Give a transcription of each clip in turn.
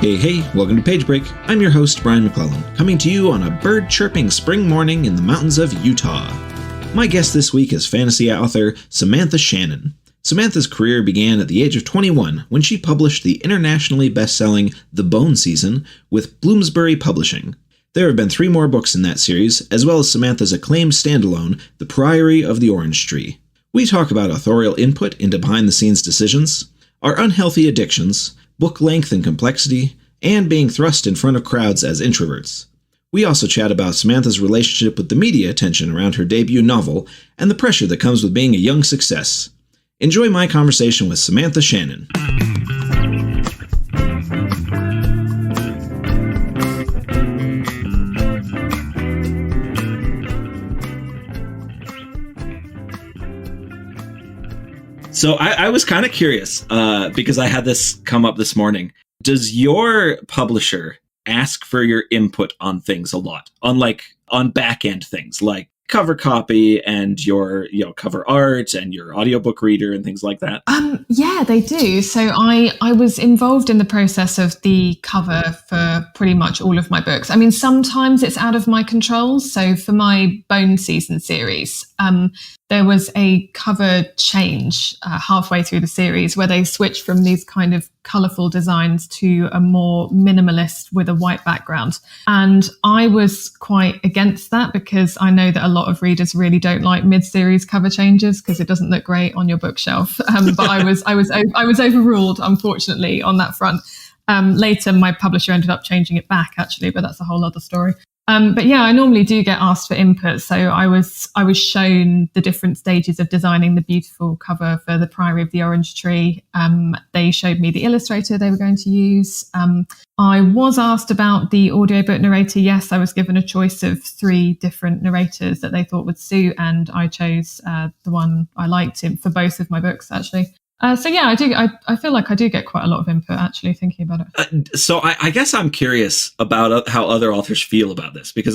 Hey, welcome to Page Break. I'm your host, Brian McClellan, coming to you on a bird-chirping spring morning in the mountains of Utah. My guest this week is fantasy author Samantha Shannon. Samantha's career began at the age of 21 when she published the internationally bestselling The Bone Season with Bloomsbury Publishing. There have been 3 more books in that series, as well as Samantha's acclaimed standalone, The Priory of the Orange Tree. We talk about authorial input into behind-the-scenes decisions, our unhealthy addictions, book length and complexity, and being thrust in front of crowds as introverts. We also chat about Samantha's relationship with the media attention around her debut novel and the pressure that comes with being a young success. Enjoy my conversation with Samantha Shannon. So I was kind of curious because I had this come up this morning. Does your publisher ask for your input on things a lot? On back end things like cover copy and your cover art and your audiobook reader and things like that? Yeah, they do. So I was involved in the process of the cover for pretty much all of my books. I mean, sometimes it's out of my control. So for my Bone Season series, there was a cover change halfway through the series where they switched from these kind of colourful designs to a more minimalist with a white background. And I was quite against that because I know that a lot of readers really don't like mid-series cover changes because it doesn't look great on your bookshelf. But I was overruled, unfortunately, on that front. Later, my publisher ended up changing it back, actually, but that's a whole other story. But yeah, I normally do get asked for input. So I was shown the different stages of designing the beautiful cover for the Priory of the Orange Tree. They showed me the illustrator they were going to use. I was asked about the audiobook narrator. Yes, I was given a choice of 3 different narrators that they thought would suit, and I chose the one I liked for both of my books, actually. So yeah, I do. I feel like I do get quite a lot of input, actually, thinking about it. So I guess I'm curious about how other authors feel about this, because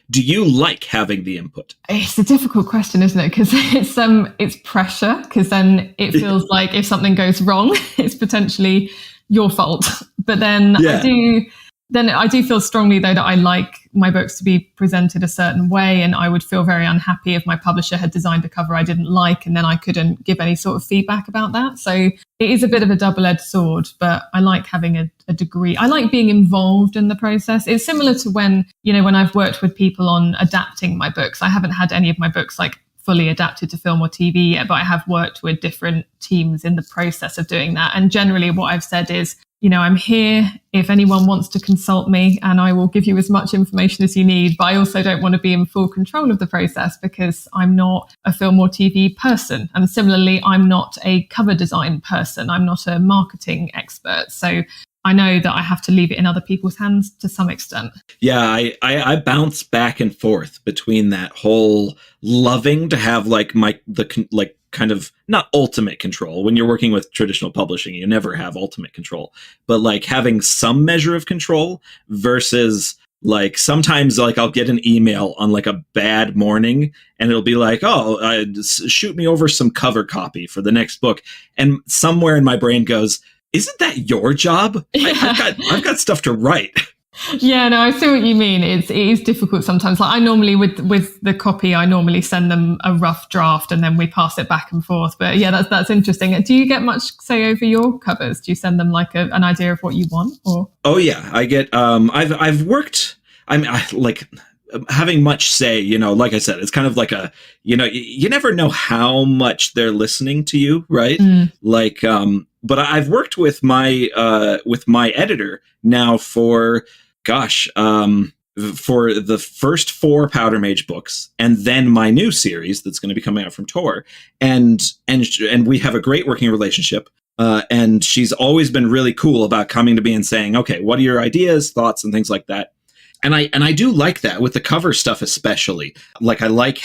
do you like having the input? It's a difficult question, isn't it? Because it's pressure. Because then it feels like if something goes wrong, it's potentially your fault. But then I do feel strongly, though, that I like my books to be presented a certain way, and I would feel very unhappy if my publisher had designed a cover I didn't like and then I couldn't give any sort of feedback about that. So it is a bit of a double-edged sword, but I like having a degree. I like being involved in the process. It's similar to when I've worked with people on adapting my books. I haven't had any of my books fully adapted to film or TV yet, but I have worked with different teams in the process of doing that. And generally what I've said is, I'm here if anyone wants to consult me, and I will give you as much information as you need. But I also don't want to be in full control of the process because I'm not a film or TV person. And similarly, I'm not a cover design person. I'm not a marketing expert. So I know that I have to leave it in other people's hands to some extent. Yeah, I bounce back and forth between that whole loving to have kind of not ultimate control. When you're working with traditional publishing, you never have ultimate control, but having some measure of control versus sometimes I'll get an email on a bad morning and it'll be shoot me over some cover copy for the next book. And somewhere in my brain goes, isn't that your job? Yeah. I've got stuff to write. Yeah, no, I see what you mean. It is difficult sometimes. I normally, with the copy, I normally send them a rough draft and then we pass it back and forth. But yeah, that's interesting. Do you get much say over your covers? Do you send them an idea of what you want? Or? Oh yeah, I get. I've worked. Having much say. Like I said, it's kind of you never know how much they're listening to you, right? But I've worked with my editor now for the first 4 Powder Mage books, and then my new series that's going to be coming out from Tor, and we have a great working relationship. And she's always been really cool about coming to me and saying, "Okay, what are your ideas, thoughts, and things like that?" And I do like that with the cover stuff, especially. I like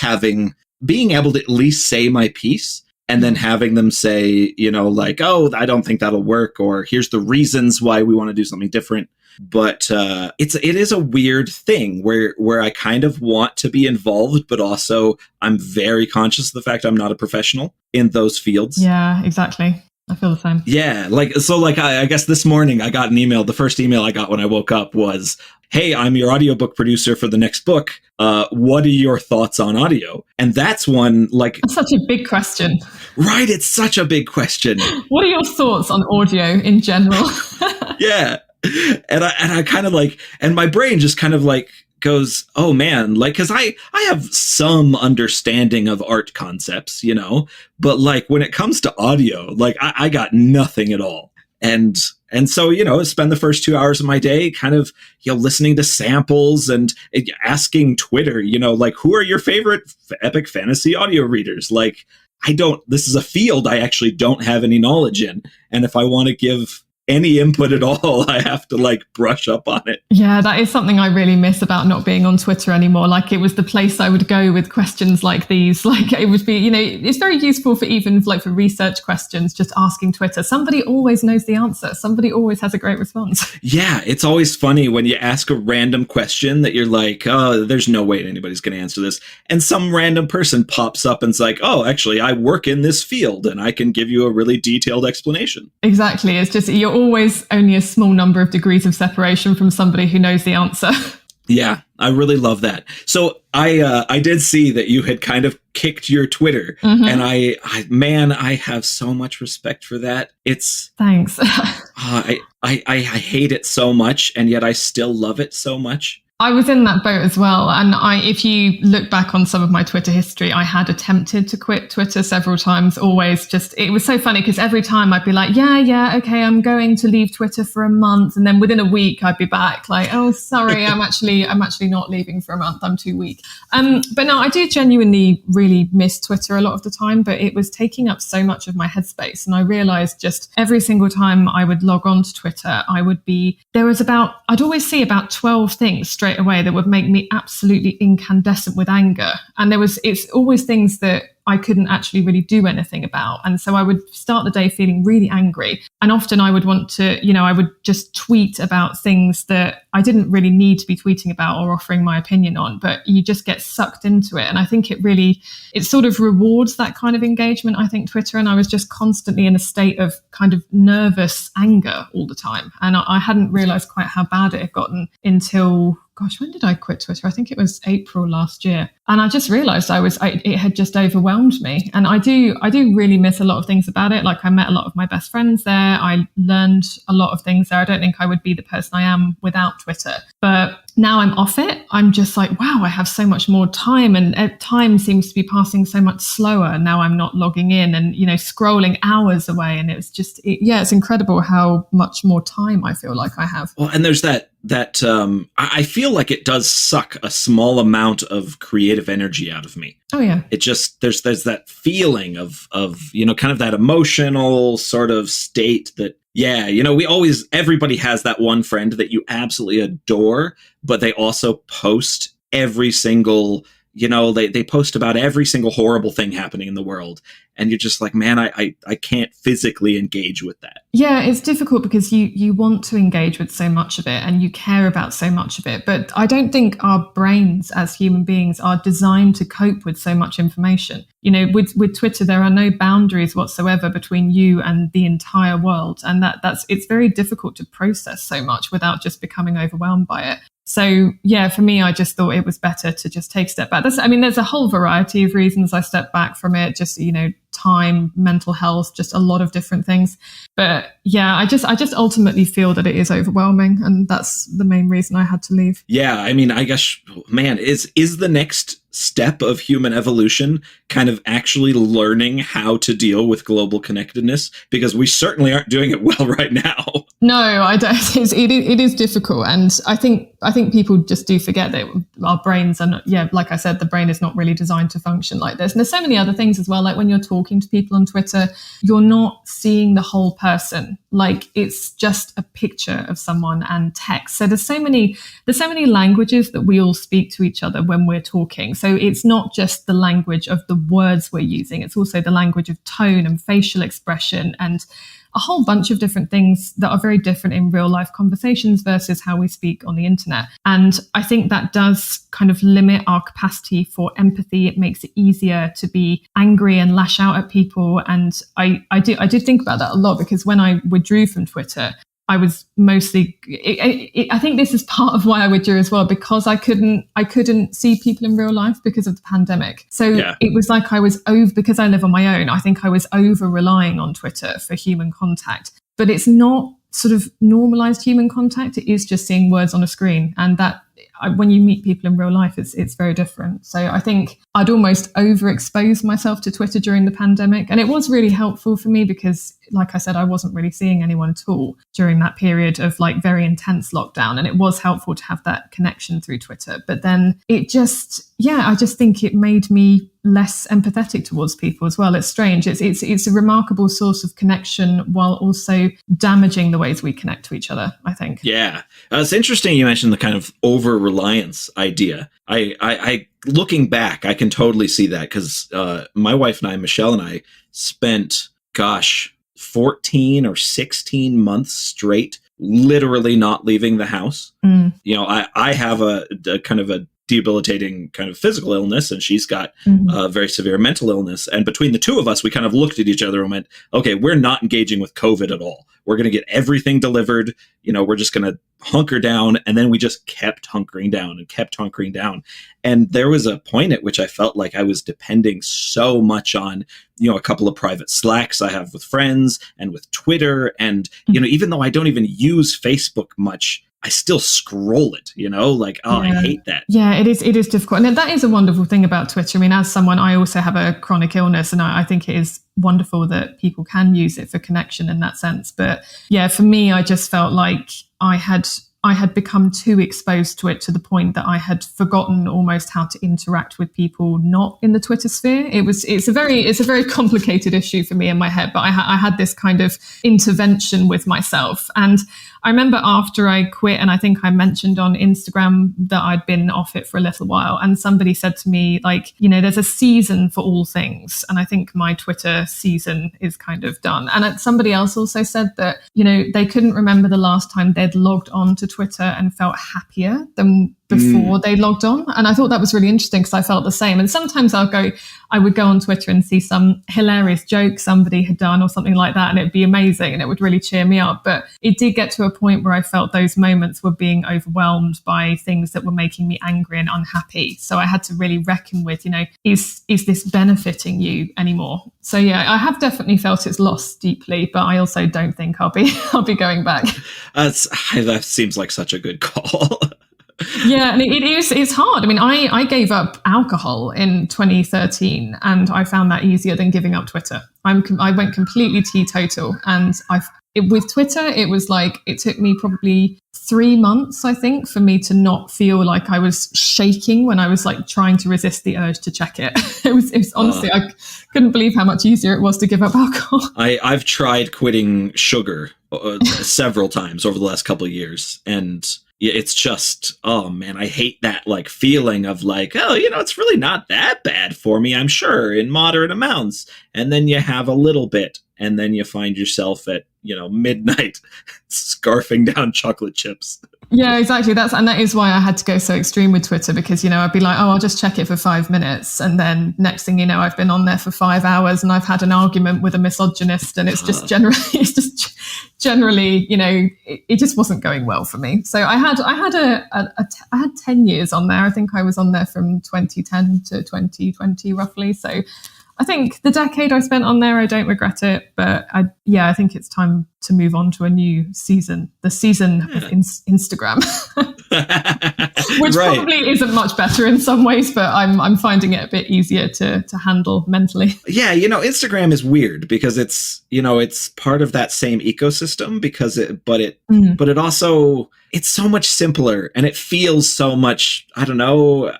being able to at least say my piece. And then having them say, oh, I don't think that'll work, or here's the reasons why we want to do something different. But it is a weird thing where I kind of want to be involved, but also I'm very conscious of the fact I'm not a professional in those fields. Yeah, exactly. I feel the same. Yeah. I guess this morning I got an email. The first email I got when I woke up was, hey, I'm your audiobook producer for the next book. What are your thoughts on audio? And that's one That's such a big question. Right. It's such a big question. What are your thoughts on audio in general? Yeah. And I kind of and my brain just kind of goes, oh man, cause I have some understanding of art concepts, but when it comes to audio, I got nothing at all. And so, spend the first 2 hours of my day kind of, listening to samples and asking Twitter, who are your favorite epic fantasy audio readers? This is a field I actually don't have any knowledge in. And if I want to give any input at all, I have to brush up on it. Yeah, that is something I really miss about not being on Twitter anymore. It was the place I would go with questions like these. It would be, it's very useful for even for research questions, just asking Twitter. Somebody always knows the answer. Somebody always has a great response. Yeah, it's always funny when you ask a random question that you're oh, there's no way anybody's going to answer this. And some random person pops up and's oh, actually, I work in this field and I can give you a really detailed explanation. Exactly. It's just, you're always only a small number of degrees of separation from somebody who knows the answer. Yeah, I really love that. So I did see that you had kind of kicked your Twitter, and I have so much respect for that. It's thanks. I hate it so much, and yet I still love it so much. I was in that boat as well. And if you look back on some of my Twitter history, I had attempted to quit Twitter several times, it was so funny because every time I'd be yeah, okay, I'm going to leave Twitter for a month. And then within a week, I'd be back oh, sorry, I'm actually not leaving for a month. I'm too weak. But no, I do genuinely really miss Twitter a lot of the time, but it was taking up so much of my headspace. And I realized just every single time I would log on to Twitter, I'd always see about 12 things straight away that would make me absolutely incandescent with anger. And it's always things that I couldn't actually really do anything about. And so I would start the day feeling really angry. And often I would want to, I would just tweet about things that I didn't really need to be tweeting about or offering my opinion on, but you just get sucked into it. And I think it sort of rewards that kind of engagement, I think, Twitter. And I was just constantly in a state of kind of nervous anger all the time. And I hadn't realized quite how bad it had gotten until, when did I quit Twitter? I think it was April last year. And I just realized it had just overwhelmed me. And I do really miss a lot of things about it. I met a lot of my best friends there. I learned a lot of things there. I don't think I would be the person I am without Twitter. But now I'm off it, I'm just wow, I have so much more time, and time seems to be passing so much slower. Now I'm not logging in and, scrolling hours away. And it's just, it's incredible how much more time I feel like I have. Well, and there's that I feel like it does suck a small amount of creative energy out of me. Oh yeah. It just, there's that feeling of, kind of that emotional sort of state that, yeah, everybody has that one friend that you absolutely adore, but they also post every single, they post about every single horrible thing happening in the world. And you're just man, I can't physically engage with that. Yeah, it's difficult because you want to engage with so much of it and you care about so much of it. But I don't think our brains as human beings are designed to cope with so much information. With Twitter, there are no boundaries whatsoever between you and the entire world. And it's very difficult to process so much without just becoming overwhelmed by it. So, yeah, for me, I just thought it was better to just take a step back. There's a whole variety of reasons I stepped back from it, just, time, mental health, just a lot of different things. But yeah, I just ultimately feel that it is overwhelming. And that's the main reason I had to leave. Yeah, I guess, man, is the next step of human evolution kind of actually learning how to deal with global connectedness? Because we certainly aren't doing it well right now. No, I don't. It is difficult. And I think people just do forget that our brains are not, like I said, the brain is not really designed to function like this. And there's so many other things as well. Like when you're talking to people on Twitter, you're not seeing the whole person. It's just a picture of someone and text. So there's so many languages that we all speak to each other when we're talking. So it's not just the language of the words we're using, it's also the language of tone and facial expression and a whole bunch of different things that are very different in real life conversations versus how we speak on the internet. And I think that does kind of limit our capacity for empathy. It makes it easier to be angry and lash out at people. And I did think about that a lot, because when I withdrew from Twitter, I was mostly, I think this is part of why I withdrew as well, because I couldn't see people in real life because of the pandemic. So It was like I was because I live on my own, I think I was over relying on Twitter for human contact. But it's not sort of normalized human contact. It is just seeing words on a screen. And that when you meet people in real life, it's very different. So I think I'd almost overexposed myself to Twitter during the pandemic. And it was really helpful for me because, like I said, I wasn't really seeing anyone at all during that period of like very intense lockdown. And it was helpful to have that connection through Twitter. But then I just think it made me less empathetic towards people as well. It's strange. It's a remarkable source of connection while also damaging the ways we connect to each other, I think. Yeah. It's interesting you mentioned the kind of over-reliance idea. I looking back, I can totally see that because my wife and I, Michelle and I, spent, 14 or 16 months straight, literally not leaving the house. You know, I have a kind of a debilitating kind of physical illness, and she's got a very severe mental illness. And between the two of us, we kind of looked at each other and went, okay, we're not engaging with COVID at all. We're going to get everything delivered. You know, we're just going to hunker down. And then we just kept hunkering down and kept hunkering down. And there was a point at which I felt like I was depending so much on, you know, a couple of private Slacks I have with friends and with Twitter. And, you know, even though I don't even use Facebook much, I still scroll it, you know, like, I hate that. Yeah, it is difficult. And that is a wonderful thing about Twitter. I mean, as someone, I also have a chronic illness, and I think it is wonderful that people can use it for connection in that sense. But yeah, for me, I just felt like I had become too exposed to it to the point that I had forgotten almost how to interact with people not in the Twitter sphere. It's a very complicated issue for me in my head, but I had this kind of intervention with myself. And I remember after I quit, and I think I mentioned on Instagram that I'd been off it for a little while, and somebody said to me, like, you know, there's a season for all things. And I think my Twitter season is kind of done. And somebody else also said that, you know, they couldn't remember the last time they'd logged on to Twitter and felt happier than before they logged on. And I thought that was really interesting because I felt the same. And sometimes I would go on Twitter and see some hilarious joke somebody had done or something like that, and it'd be amazing and it would really cheer me up. But it did get to a point where I felt those moments were being overwhelmed by things that were making me angry and unhappy. So I had to really reckon with, you know, is this benefiting you anymore? So yeah, I have definitely felt its loss deeply, but I also don't think I'll be going back. That seems like such a good call. Yeah, and it's hard. I mean, I gave up alcohol in 2013, and I found that easier than giving up Twitter. I went completely teetotal, and with Twitter, it was like, it took me probably 3 months, I think, for me to not feel like I was shaking when I was like trying to resist the urge to check it. It was honestly, I couldn't believe how much easier it was to give up alcohol. I've tried quitting sugar several times over the last couple of years, and it's just, oh man, I hate that like feeling of like, oh, you know, it's really not that bad for me, I'm sure, in moderate amounts. And then you have a little bit, and then you find yourself at, you know, midnight scarfing down chocolate chips. Yeah, exactly. That is why I had to go so extreme with Twitter, because, you know, I'd be like, oh, I'll just check it for 5 minutes. And then next thing you know, I've been on there for 5 hours and I've had an argument with a misogynist, and it's just generally, you know, it just wasn't going well for me. So I had 10 years on there. I think I was on there from 2010 to 2020 roughly. So I think the decade I spent on there, I don't regret it. But I think it's time to move on to a new season, the season of Instagram, which probably isn't much better in some ways, but I'm finding it a bit easier to handle mentally. Yeah, you know, Instagram is weird because it's, you know, it's part of that same ecosystem but it also, it's so much simpler and it feels so much, I don't know,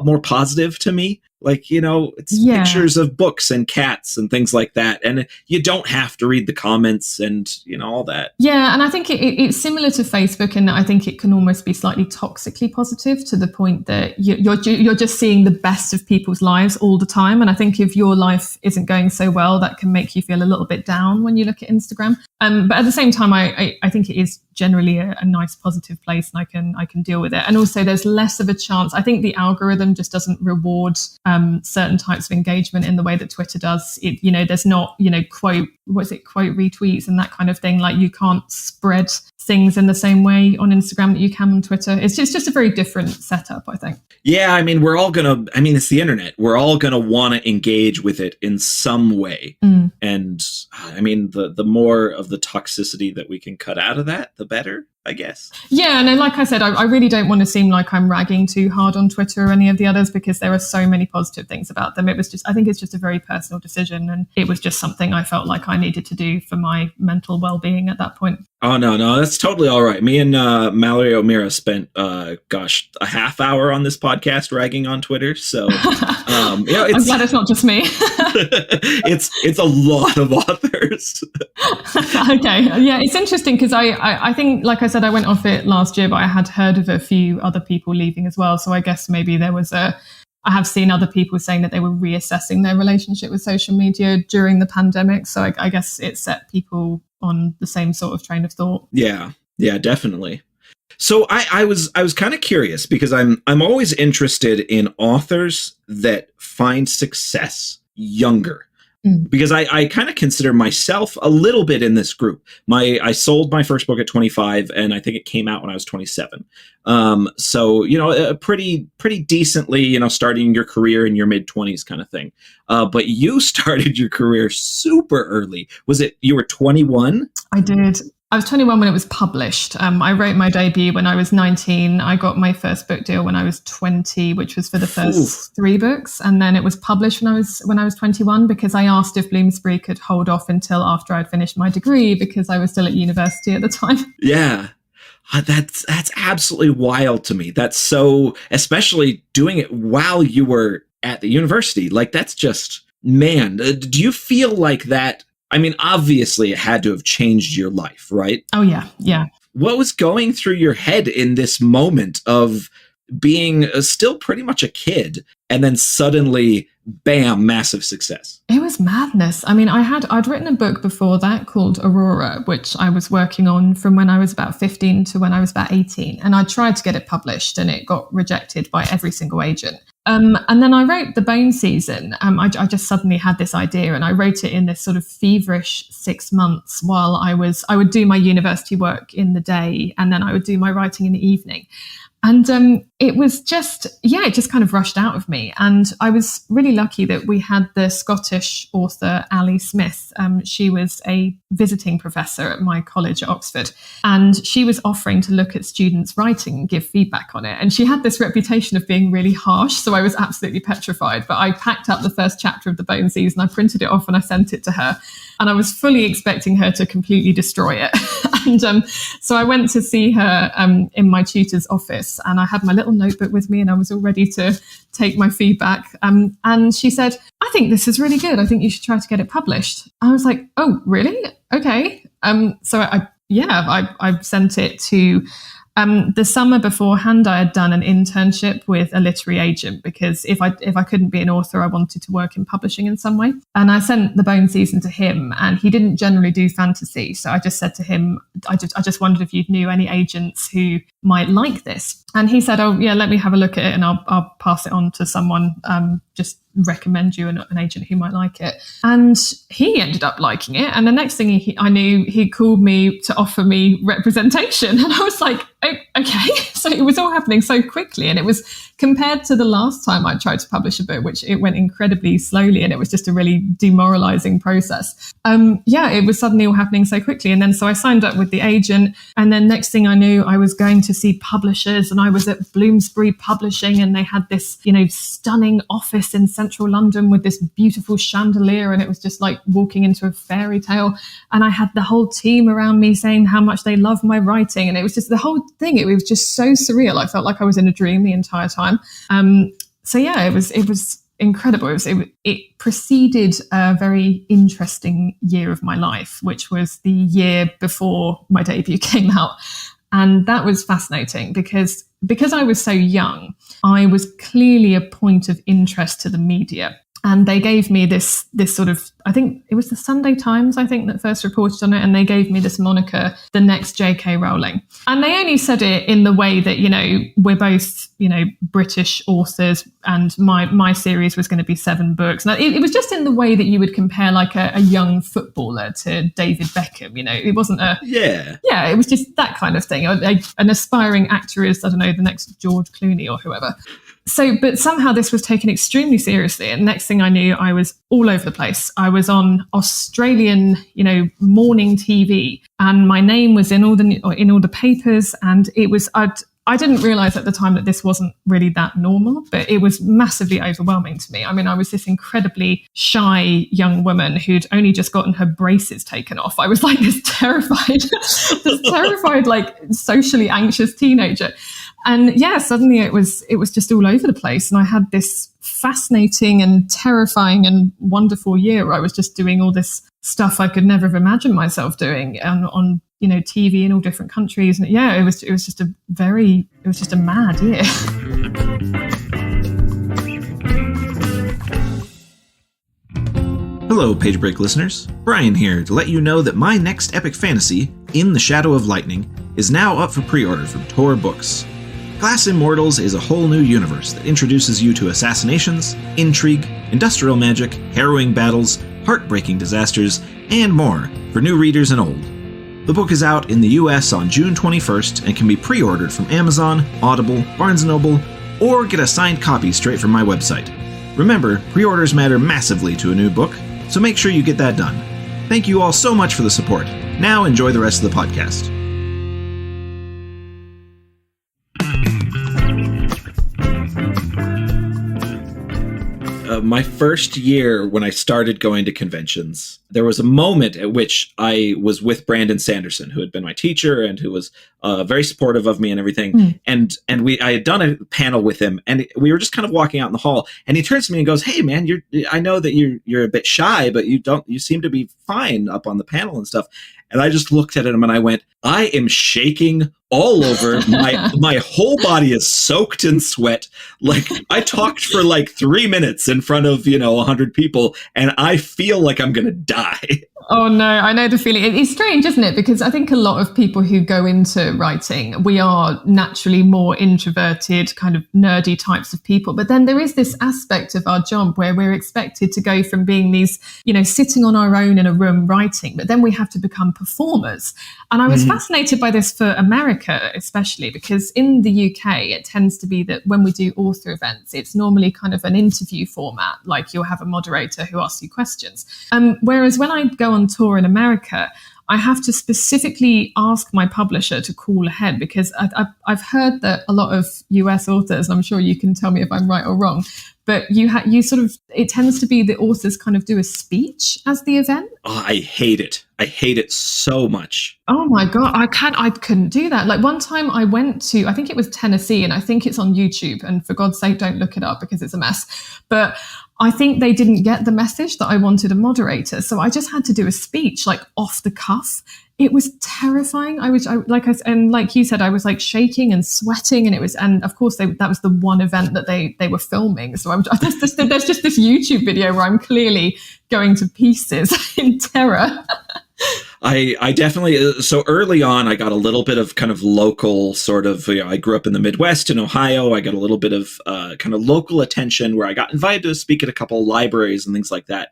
more positive to me. Like, it's pictures of books and cats and things like that. And you don't have to read the comments and, all that. Yeah. And I think it's similar to Facebook. And I think it can almost be slightly toxically positive to the point that you're just seeing the best of people's lives all the time. And I think if your life isn't going so well, that can make you feel a little bit down when you look at Instagram. But at the same time, I think it is generally a nice positive place, and I can deal with it. And also there's less of a chance. I think the algorithm just doesn't reward certain types of engagement in the way that Twitter does. There's not, quote retweets and that kind of thing. Like, you can't spread things in the same way on Instagram that you can on Twitter. It's just a very different setup, I think. Yeah, we're all it's the internet. We're all going to want to engage with it in some way. And the more of the toxicity that we can cut out of that, the better, I guess. Yeah, and like I said, I really don't want to seem like I'm ragging too hard on Twitter or any of the others, because there are so many positive things about them. I think it's just a very personal decision, and it was just something I felt like I needed to do for my mental well-being at that point. Oh, no, that's totally all right. Me and Mallory O'Meara spent, a half hour on this podcast ragging on Twitter. So, I'm glad it's not just me. it's a lot of authors. Okay. Yeah, it's interesting because I think, like I said, I went off it last year, but I had heard of a few other people leaving as well. So I guess maybe I have seen other people saying that they were reassessing their relationship with social media during the pandemic. So I guess it set people on the same sort of train of thought. Yeah, definitely. So I was kind of curious, because I'm always interested in authors that find success younger. Because I kind of consider myself a little bit in this group. I sold my first book at 25, and I think it came out when I was 27. So, pretty decently, starting your career in your mid-20s kind of thing. But you started your career super early. Was it you were 21? I did. I was 21 when it was published. I wrote my debut when I was 19. I got my first book deal when I was 20, which was for the first 3 books. And then it was published when I was 21, because I asked if Bloomsbury could hold off until after I'd finished my degree, because I was still at university at the time. Yeah. That's absolutely wild to me. That's so, especially doing it while you were at the university. Like, that's just, man, do you feel like that? Obviously it had to have changed your life, right? Oh, yeah. Yeah. What was going through your head in this moment of being still pretty much a kid and then suddenly, bam, massive success? It was madness. I'd written a book before that called Aurora, which I was working on from when I was about 15 to when I was about 18. And I tried to get it published, and it got rejected by every single agent. And then I wrote The Bone Season. I just suddenly had this idea, and I wrote it in this sort of feverish 6 months while I would do my university work in the day, and then I would do my writing in the evening. And it was just, it just kind of rushed out of me. And I was really lucky that we had the Scottish author Ali Smith. She was a visiting professor at my college at Oxford, and she was offering to look at students' writing and give feedback on it. And she had this reputation of being really harsh, so I was absolutely petrified. But I packed up the first chapter of The Bone Season, I printed it off and I sent it to her. And I was fully expecting her to completely destroy it. And so I went to see her in my tutor's office, and I had my little notebook with me, and I was all ready to take my feedback. And she said, "I think this is really good. I think you should try to get it published." I was like, "Oh, really? Okay." So I sent it to... the summer beforehand, I had done an internship with a literary agent, because if I couldn't be an author, I wanted to work in publishing in some way. And I sent The Bone Season to him, and he didn't generally do fantasy. So I just said to him, I just wondered if you knew any agents who might like this. And he said, "Oh, yeah, let me have a look at it, and I'll pass it on to someone. Just recommend you an agent who might like it." And he ended up liking it. And the next thing I knew, he called me to offer me representation. And I was like, okay. So it was all happening so quickly. And it was, compared to the last time I tried to publish a book, which it went incredibly slowly, and it was just a really demoralizing process. It was suddenly all happening so quickly. And then so I signed up with the agent. And then next thing I knew, I was going to see publishers, and I was at Bloomsbury Publishing, and they had this, stunning office in central London with this beautiful chandelier, and it was just like walking into a fairy tale. And I had the whole team around me saying how much they loved my writing. And it was just the whole thing. It was just so surreal. I felt like I was in a dream the entire time. So yeah, it was incredible. It preceded a very interesting year of my life, which was the year before my debut came out. And that was fascinating because I was so young, I was clearly a point of interest to the media. And they gave me this sort of, I think it was the Sunday Times, I think, that first reported on it. And they gave me this moniker, the next J.K. Rowling. And they only said it in the way that, we're both, British authors, and my series was going to be 7 books. And it was just in the way that you would compare like a young footballer to David Beckham. It wasn't it was just that kind of thing. An aspiring actor is, I don't know, the next George Clooney or whoever. So, but somehow this was taken extremely seriously. And next thing I knew, I was all over the place. I was on Australian, morning TV, and my name was in all the papers. And it was, I didn't realize at the time that this wasn't really that normal, but it was massively overwhelming to me. I mean, I was this incredibly shy young woman who'd only just gotten her braces taken off. I was like this terrified, like socially anxious teenager. And yeah, suddenly it was just all over the place. And I had this fascinating and terrifying and wonderful year where I was just doing all this stuff I could never have imagined myself doing on TV in all different countries. And yeah, it was just a mad year. Hello, Page Break listeners. Brian here to let you know that my next epic fantasy, In the Shadow of Lightning, is now up for pre-order from Tor Books. Glass Immortals is a whole new universe that introduces you to assassinations, intrigue, industrial magic, harrowing battles, heartbreaking disasters, and more for new readers and old. The book is out in the US on June 21st and can be pre-ordered from Amazon, Audible, Barnes & Noble, or get a signed copy straight from my website. Remember, pre-orders matter massively to a new book, so make sure you get that done. Thank you all so much for the support. Now enjoy the rest of the podcast. My first year when I started going to conventions, there was a moment at which I was with Brandon Sanderson, who had been my teacher and who was very supportive of me and everything. And I had done a panel with him, and we were just kind of walking out in the hall, and he turns to me and goes, "Hey man, I know that you're a bit shy, but you seem to be fine up on the panel and stuff." And I just looked at him and I went, I am shaking all over. My whole body is soaked in sweat. Like, I talked for like 3 minutes in front of, 100 people, and I feel like I'm going to die. Oh no, I know the feeling. It's strange, isn't it? Because I think a lot of people who go into writing, we are naturally more introverted, kind of nerdy types of people. But then there is this aspect of our job where we're expected to go from being these, sitting on our own in a room writing, but then we have to become performers. And I was fascinated by this for America, especially because in the UK, it tends to be that when we do author events, it's normally kind of an interview format, like you'll have a moderator who asks you questions. Whereas when I go on tour in America, I have to specifically ask my publisher to call ahead, because I've heard that a lot of US authors, and I'm sure you can tell me if I'm right or wrong, but you sort of, it tends to be the authors kind of do a speech as the event. Oh, I hate it. I hate it so much. Oh my God, I couldn't do that. Like one time I went to, I think it was Tennessee, and I think it's on YouTube, and for God's sake, don't look it up because it's a mess. But I think they didn't get the message that I wanted a moderator. So I just had to do a speech, like off the cuff. It was terrifying. Like you said, I was like shaking and sweating, and of course that was the one event that they were filming. So there's just this YouTube video where I'm clearly going to pieces in terror. I definitely, so early on, I got a little bit of kind of local sort of, I grew up in the Midwest in Ohio. I got a little bit of kind of local attention where I got invited to speak at a couple of libraries and things like that.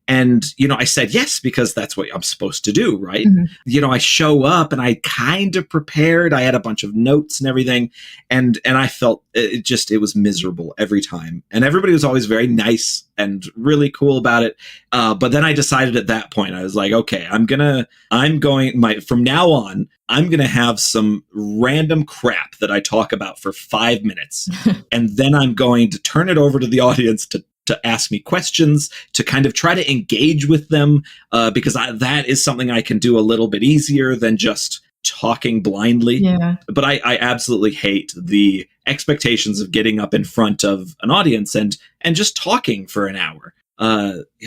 And, I said yes, because that's what I'm supposed to do, right? Mm-hmm. I show up and I kind of prepared. I had a bunch of notes and everything. And I felt it was miserable every time. And everybody was always very nice and really cool about it. But then I decided at that point, I was like, okay, from now on, I'm going to have some random crap that I talk about for 5 minutes. And then I'm going to turn it over to the audience to to ask me questions, to kind of try to engage with them, because that is something I can do a little bit easier than just talking blindly. Yeah. But I absolutely hate the expectations of getting up in front of an audience and just talking for an hour.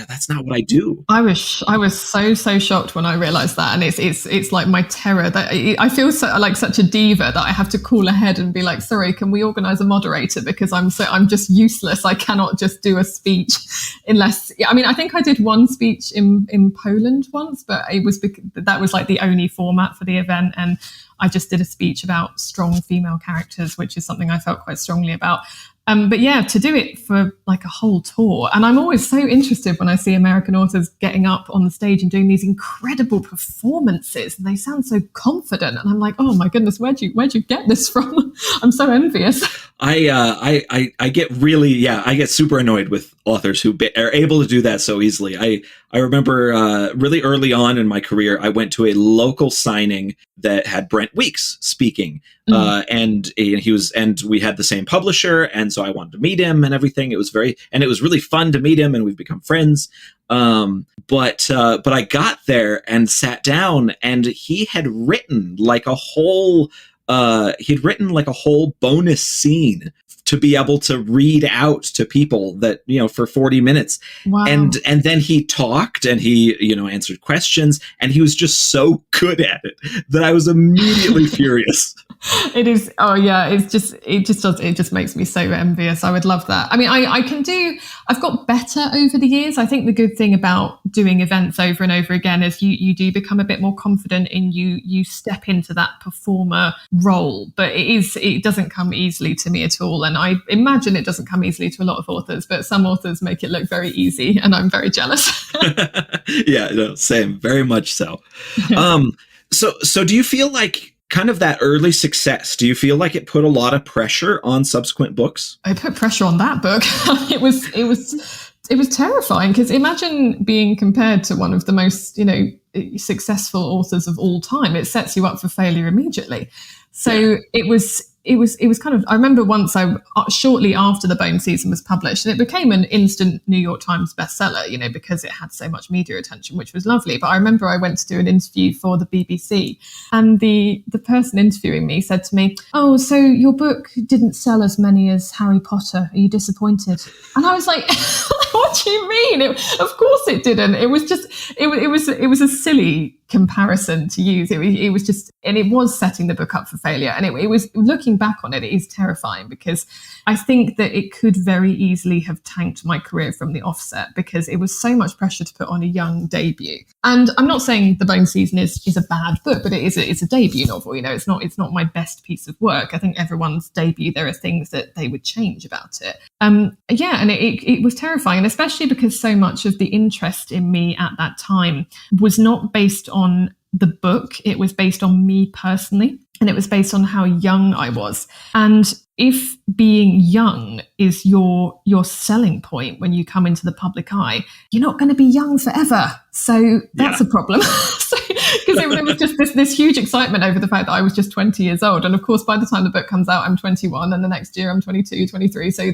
That's not what I do. I was so shocked when I realized that, and it's like my terror that I feel so like such a diva that I have to call ahead and be like, sorry, can we organize a moderator, because I'm just useless. I cannot just do a speech unless, I mean, I think I did one speech in Poland once, but it was because that was like the only format for the event, and I just did a speech about strong female characters, which is something I felt quite strongly about. But yeah, to do it for like a whole tour. And I'm always so interested when I see American authors getting up on the stage and doing these incredible performances. And they sound so confident. And I'm like, oh my goodness, where'd you get this from? I'm so envious. I get super annoyed with authors who are able to do that so easily. I remember really early on in my career, I went to a local signing that had Brent Weeks speaking, and we had the same publisher, and so I wanted to meet him and everything. It was really fun to meet him, and we've become friends. But I got there and sat down, and he had written like a whole bonus scene to be able to read out to people that, for 40 minutes. Wow. And then he talked and he, answered questions, and he was just so good at it that I was immediately furious. It is. Oh yeah. It just makes me so envious. I would love that. I mean, I've got better over the years. I think the good thing about doing events over and over again is you do become a bit more confident in you step into that performer role, but it doesn't come easily to me at all. And I imagine it doesn't come easily to a lot of authors, but some authors make it look very easy, and I'm very jealous. Yeah, no, same. Very much so. So do you feel like kind of that early success, do you feel like it put a lot of pressure on subsequent books? I put pressure on that book. It was terrifying, because imagine being compared to one of the most, successful authors of all time. It sets you up for failure immediately. So yeah. It was kind of, I remember once shortly after the Bone season was published, and it became an instant New York Times bestseller, because it had so much media attention, which was lovely. But I remember I went to do an interview for the BBC, and the person interviewing me said to me, "Oh, so your book didn't sell as many as Harry Potter. Are you disappointed?" And I was like, "What do you mean? Of course it didn't. It was just, it was a silly comparison to use. It was just, and it was setting the book up for failure. And it was, looking back on it, it is terrifying, because I think that it could very easily have tanked my career from the offset, because it was so much pressure to put on a young debut. And I'm not saying The Bone Season is a bad book, but it's a debut novel. It's not my best piece of work. I think everyone's debut, there are things that they would change about it. And it was terrifying, and especially because so much of the interest in me at that time was not based on the book. It was based on me personally, and it was based on how young I was. And if being young is your selling point when you come into the public eye, you're not going to be young forever. So that's a problem. Because it was just this huge excitement over the fact that I was just 20 years old. And of course, by the time the book comes out, I'm 21, and the next year I'm 22, 23. So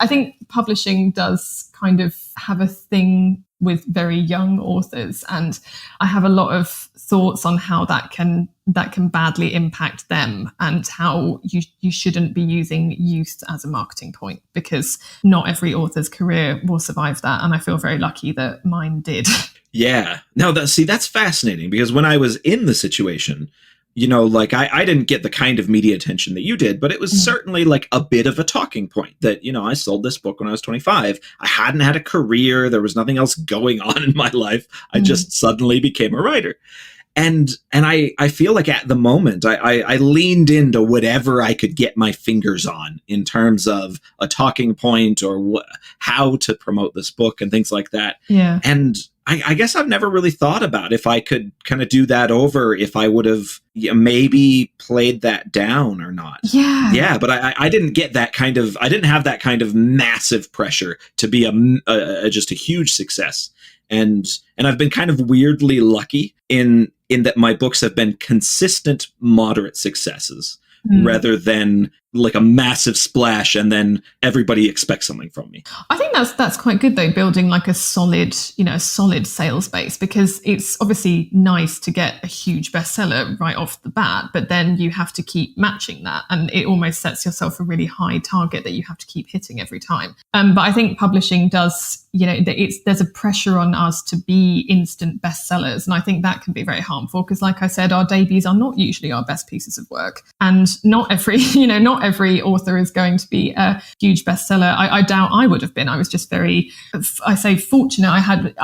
I think publishing does kind of have a thing with very young authors, and I have a lot of thoughts on how that can badly impact them, and how you shouldn't be using youth as a marketing point, because not every author's career will survive that, and I feel very lucky that mine did. Yeah. No, that's fascinating, because when I was in the situation, I didn't get the kind of media attention that you did, but it was certainly like a bit of a talking point that, I sold this book when I was 25. I hadn't had a career. There was nothing else going on in my life. I just suddenly became a writer. And I feel like at the moment I leaned into whatever I could get my fingers on in terms of a talking point, or how to promote this book and things like that. Yeah. And I guess I've never really thought about if I could kind of do that over, if I would have maybe played that down or not. Yeah. Yeah. But I didn't get that kind of, I didn't have that kind of massive pressure to be just a huge success. And I've been kind of weirdly lucky in that my books have been consistent, moderate successes, rather than like a massive splash and then everybody expects something from me. I think that's quite good though, building like a solid sales base, because it's obviously nice to get a huge bestseller right off the bat, but then you have to keep matching that, and it almost sets yourself a really high target that you have to keep hitting every time. But I think publishing does, there's a pressure on us to be instant bestsellers, and I think that can be very harmful because, like I said, our debuts are not usually our best pieces of work, and not every author is going to be a huge bestseller. I doubt I would have been. I was just very, I say, fortunate. I have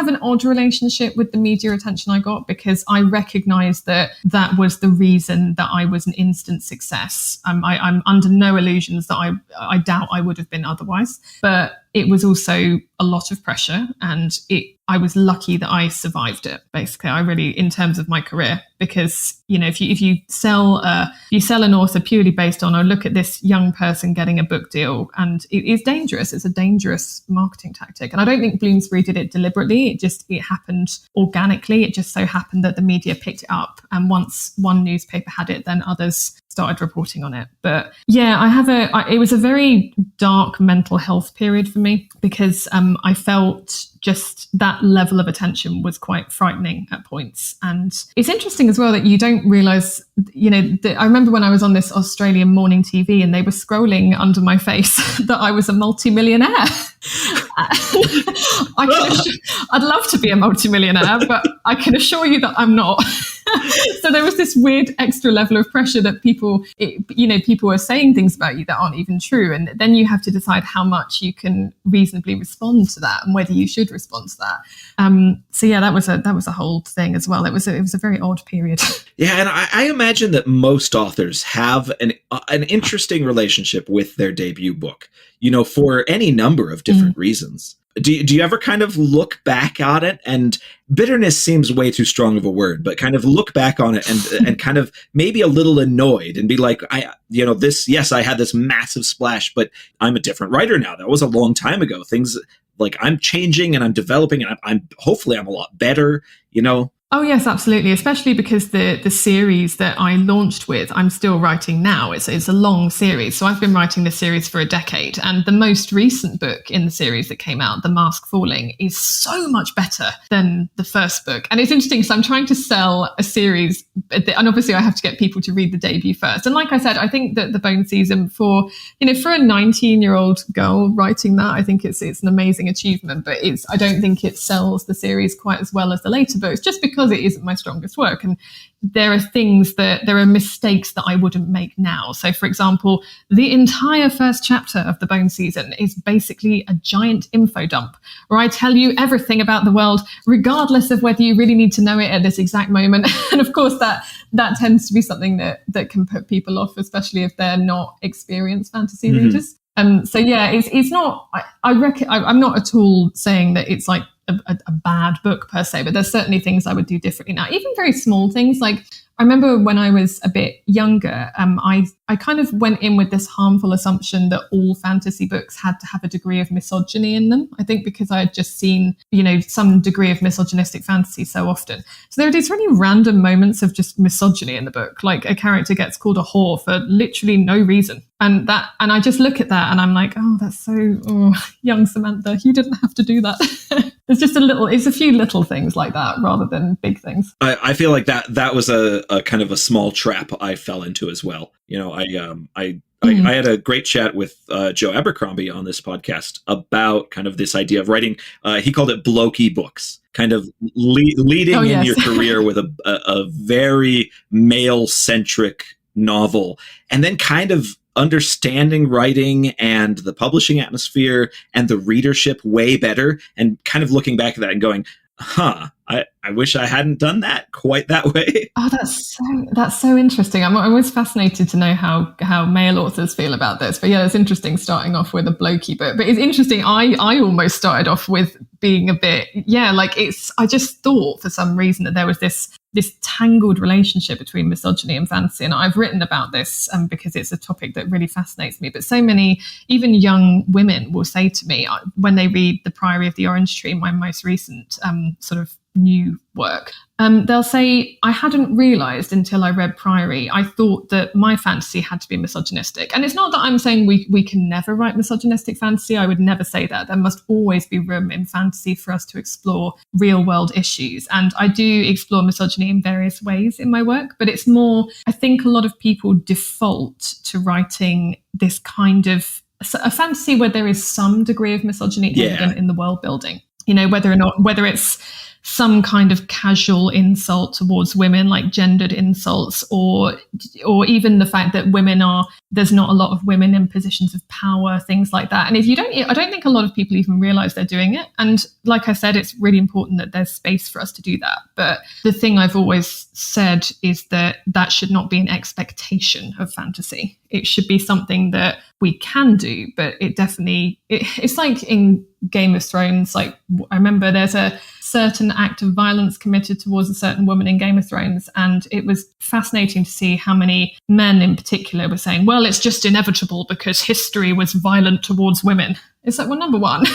an odd relationship with the media attention I got, because I recognise that was the reason that I was an instant success. I'm under no illusions that I doubt I would have been otherwise, but it was also a lot of pressure, and I was lucky that I survived it. Basically, I really, in terms of my career, because if you sell an author purely based on, look at this young person getting a book deal, and it is dangerous. It's a dangerous marketing tactic, and I don't think Bloomsbury did it deliberately. It happened organically. It just so happened that the media picked it up, and once one newspaper had it, then others started reporting on it. But yeah, it was a very dark mental health period for me, because I felt just that level of attention was quite frightening at points. And it's interesting as well that you don't realise, I remember when I was on this Australian morning TV and they were scrolling under my face that I was a multimillionaire. I'd love to be a multimillionaire, but I can assure you that I'm not. So there was this weird extra level of pressure that people are saying things about you that aren't even true. And then you have to decide how much you can reasonably respond to that and whether you should respond to that. So yeah, that was a whole thing as well. It was a very odd period. Yeah, and I imagine that most authors have an interesting relationship with their debut book, for any number of different reasons. Do you ever kind of look back on it, and bitterness seems way too strong of a word, but kind of look back on it and kind of maybe a little annoyed and be like, I had this massive splash, but I'm a different writer now. That was a long time ago. Things like I'm changing and I'm developing, and I'm hopefully I'm a lot better, Oh yes, absolutely. Especially because the series that I launched with, I'm still writing now. It's a long series. So I've been writing this series for a decade. And the most recent book in the series that came out, The Mask Falling, is so much better than the first book. And it's interesting because I'm trying to sell a series, and obviously I have to get people to read the debut first. And like I said, I think that The Bone Season, for a 19-year-old girl writing that, I think it's an amazing achievement. But I don't think it sells the series quite as well as the later books, just because it isn't my strongest work. And there are mistakes that I wouldn't make now. So for example, the entire first chapter of The Bone Season is basically a giant info dump where I tell you everything about the world, regardless of whether you really need to know it at this exact moment. And of course that tends to be something that can put people off, especially if they're not experienced fantasy readers. So yeah, it's not, I'm not at all saying that it's like a bad book per se, but there's certainly things I would do differently now, even very small things. Like I remember when I was a bit younger, I kind of went in with this harmful assumption that all fantasy books had to have a degree of misogyny in them. I think because I had just seen, some degree of misogynistic fantasy so often. So there are these really random moments of just misogyny in the book, like a character gets called a whore for literally no reason. And I just look at that and I'm like, oh, that's so young Samantha, you didn't have to do that. It's a few little things like that rather than big things. I feel like that was a kind of a small trap I fell into as well. I had a great chat with Joe Abercrombie on this podcast about kind of this idea of writing. He called it blokey books, kind of leading in your career with a very male-centric novel, and then kind of understanding writing and the publishing atmosphere and the readership way better, and kind of looking back at that and going, I wish I hadn't done that quite that way. Oh, that's so interesting. I'm always fascinated to know how male authors feel about this. But yeah, it's interesting starting off with a blokey book. But it's interesting. I almost started off with being a bit, I just thought for some reason that there was this tangled relationship between misogyny and fantasy. And I've written about this because it's a topic that really fascinates me. But so many, even young women will say to me when they read The Priory of the Orange Tree, my most recent sort of new work. They'll say, I hadn't realized until I read Priory, I thought that my fantasy had to be misogynistic. And it's not that I'm saying we can never write misogynistic fantasy. I would never say that. There must always be room in fantasy for us to explore real world issues. And I do explore misogyny in various ways in my work, but it's more, I think a lot of people default to writing this kind of a fantasy where there is some degree of misogyny evident in the world building. You know, whether it's some kind of casual insult towards women, like gendered insults, or even the fact that there's not a lot of women in positions of power, things like that. And I don't think a lot of people even realize they're doing it. And like I said, it's really important that there's space for us to do that. But the thing I've always said is that should not be an expectation of fantasy. It should be something that we can do, but it's like in Game of Thrones. Like, I remember there's a certain act of violence committed towards a certain woman in Game of Thrones, and it was fascinating to see how many men in particular were saying, well, it's just inevitable because history was violent towards women. It's like, well, number one,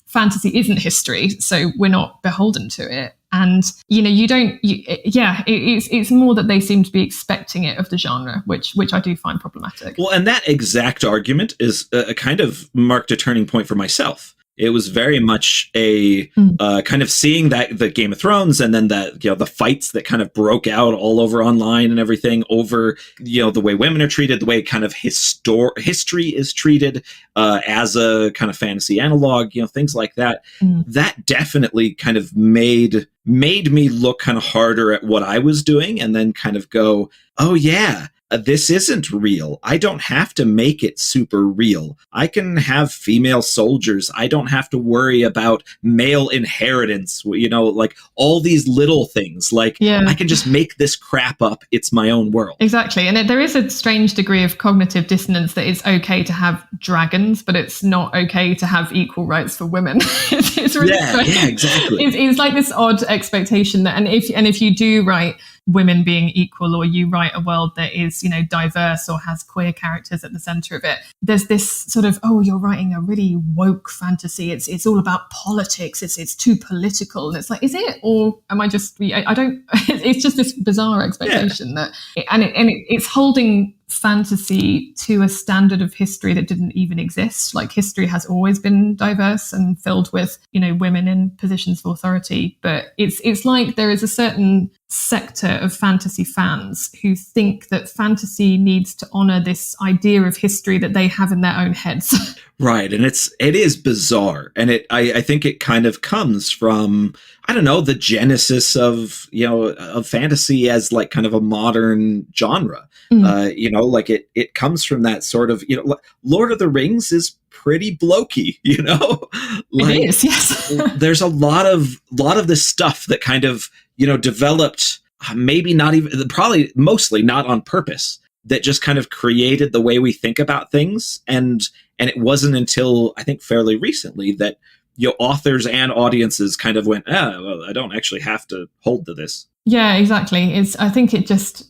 fantasy isn't history, so we're not beholden to it. And, you know, it's more that they seem to be expecting it of the genre, which I do find problematic. Well, and that exact argument is a kind of marked a turning point for myself. It was very much a kind of seeing that the Game of Thrones, and then that, you know, the fights that kind of broke out all over online and everything over, you know, the way women are treated, the way kind of history is treated as a kind of fantasy analog, you know, things like that. That definitely kind of made me look kind of harder at what I was doing, and then kind of go, oh yeah, this isn't real. I don't have to make it super real. I can have female soldiers. I don't have to worry about male inheritance, you know, like all these little things. Like, I can just make this crap up. It's my own world. Exactly. And there is a strange degree of cognitive dissonance that it's okay to have dragons, but it's not okay to have equal rights for women. It's really strange. Yeah, exactly. It's like this odd expectation that, and if you do write women being equal, or you write a world that is, you know, diverse or has queer characters at the center of it, there's this sort of, oh, you're writing a really woke fantasy. It's all about politics. It's too political. And it's like, is it? Or am I just, I don't, it's just this bizarre expectation that, it's holding fantasy to a standard of history that didn't even exist. Like, history has always been diverse and filled with, you know, women in positions of authority. But it's like there is a certain sector of fantasy fans who think that fantasy needs to honor this idea of history that they have in their own heads. Right. And it is bizarre. And I think it kind of comes from, I don't know, the genesis of, you know, of fantasy as like kind of a modern genre. You know, like it comes from that sort of, you know, Lord of the Rings is pretty blokey, you know? Like, it is, yes. There's a lot of this stuff that kind of, you know, developed, maybe not even, probably mostly not on purpose, that just kind of created the way we think about things. And it wasn't until, I think, fairly recently that, you know, authors and audiences kind of went, well, I don't actually have to hold to this. Yeah, exactly. I think it just,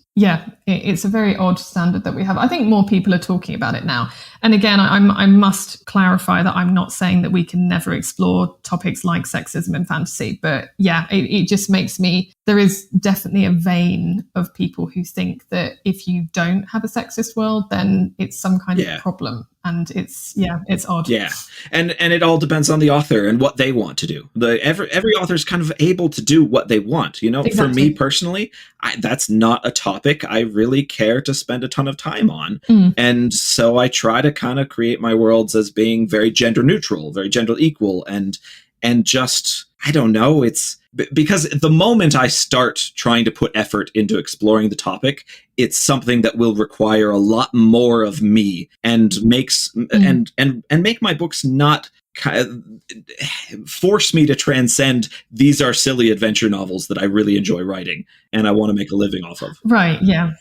it's a very odd standard that we have. I think more people are talking about it now. And again, I must clarify that I'm not saying that we can never explore topics like sexism in fantasy. But it just makes me, there is definitely a vein of people who think that if you don't have a sexist world, then it's some kind of problem. And it's odd. Yeah. And it all depends on the author and what they want to do. Every author is kind of able to do what they want. You know, For me personally, that's not a topic I really care to spend a ton of time on. And so I try to kind of create my worlds as being very gender neutral, very gender equal, and just, I don't know, it's because the moment I start trying to put effort into exploring the topic, it's something that will require a lot more of me and makes and make my books not force me to transcend, these are silly adventure novels that I really enjoy writing and I want to make a living off of. Right. Yeah.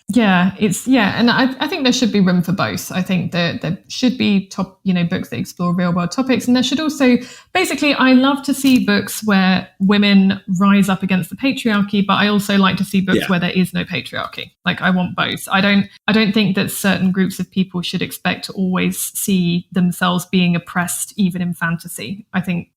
And I think there should be room for both. I think that there should be books that explore real world topics, and there should also, basically, I love to see books where women rise up against the patriarchy, but I also like to see books where there is no patriarchy. Like, I want both. I don't think that certain groups of people should expect to always see themselves being oppressed, even in fantasy. I think,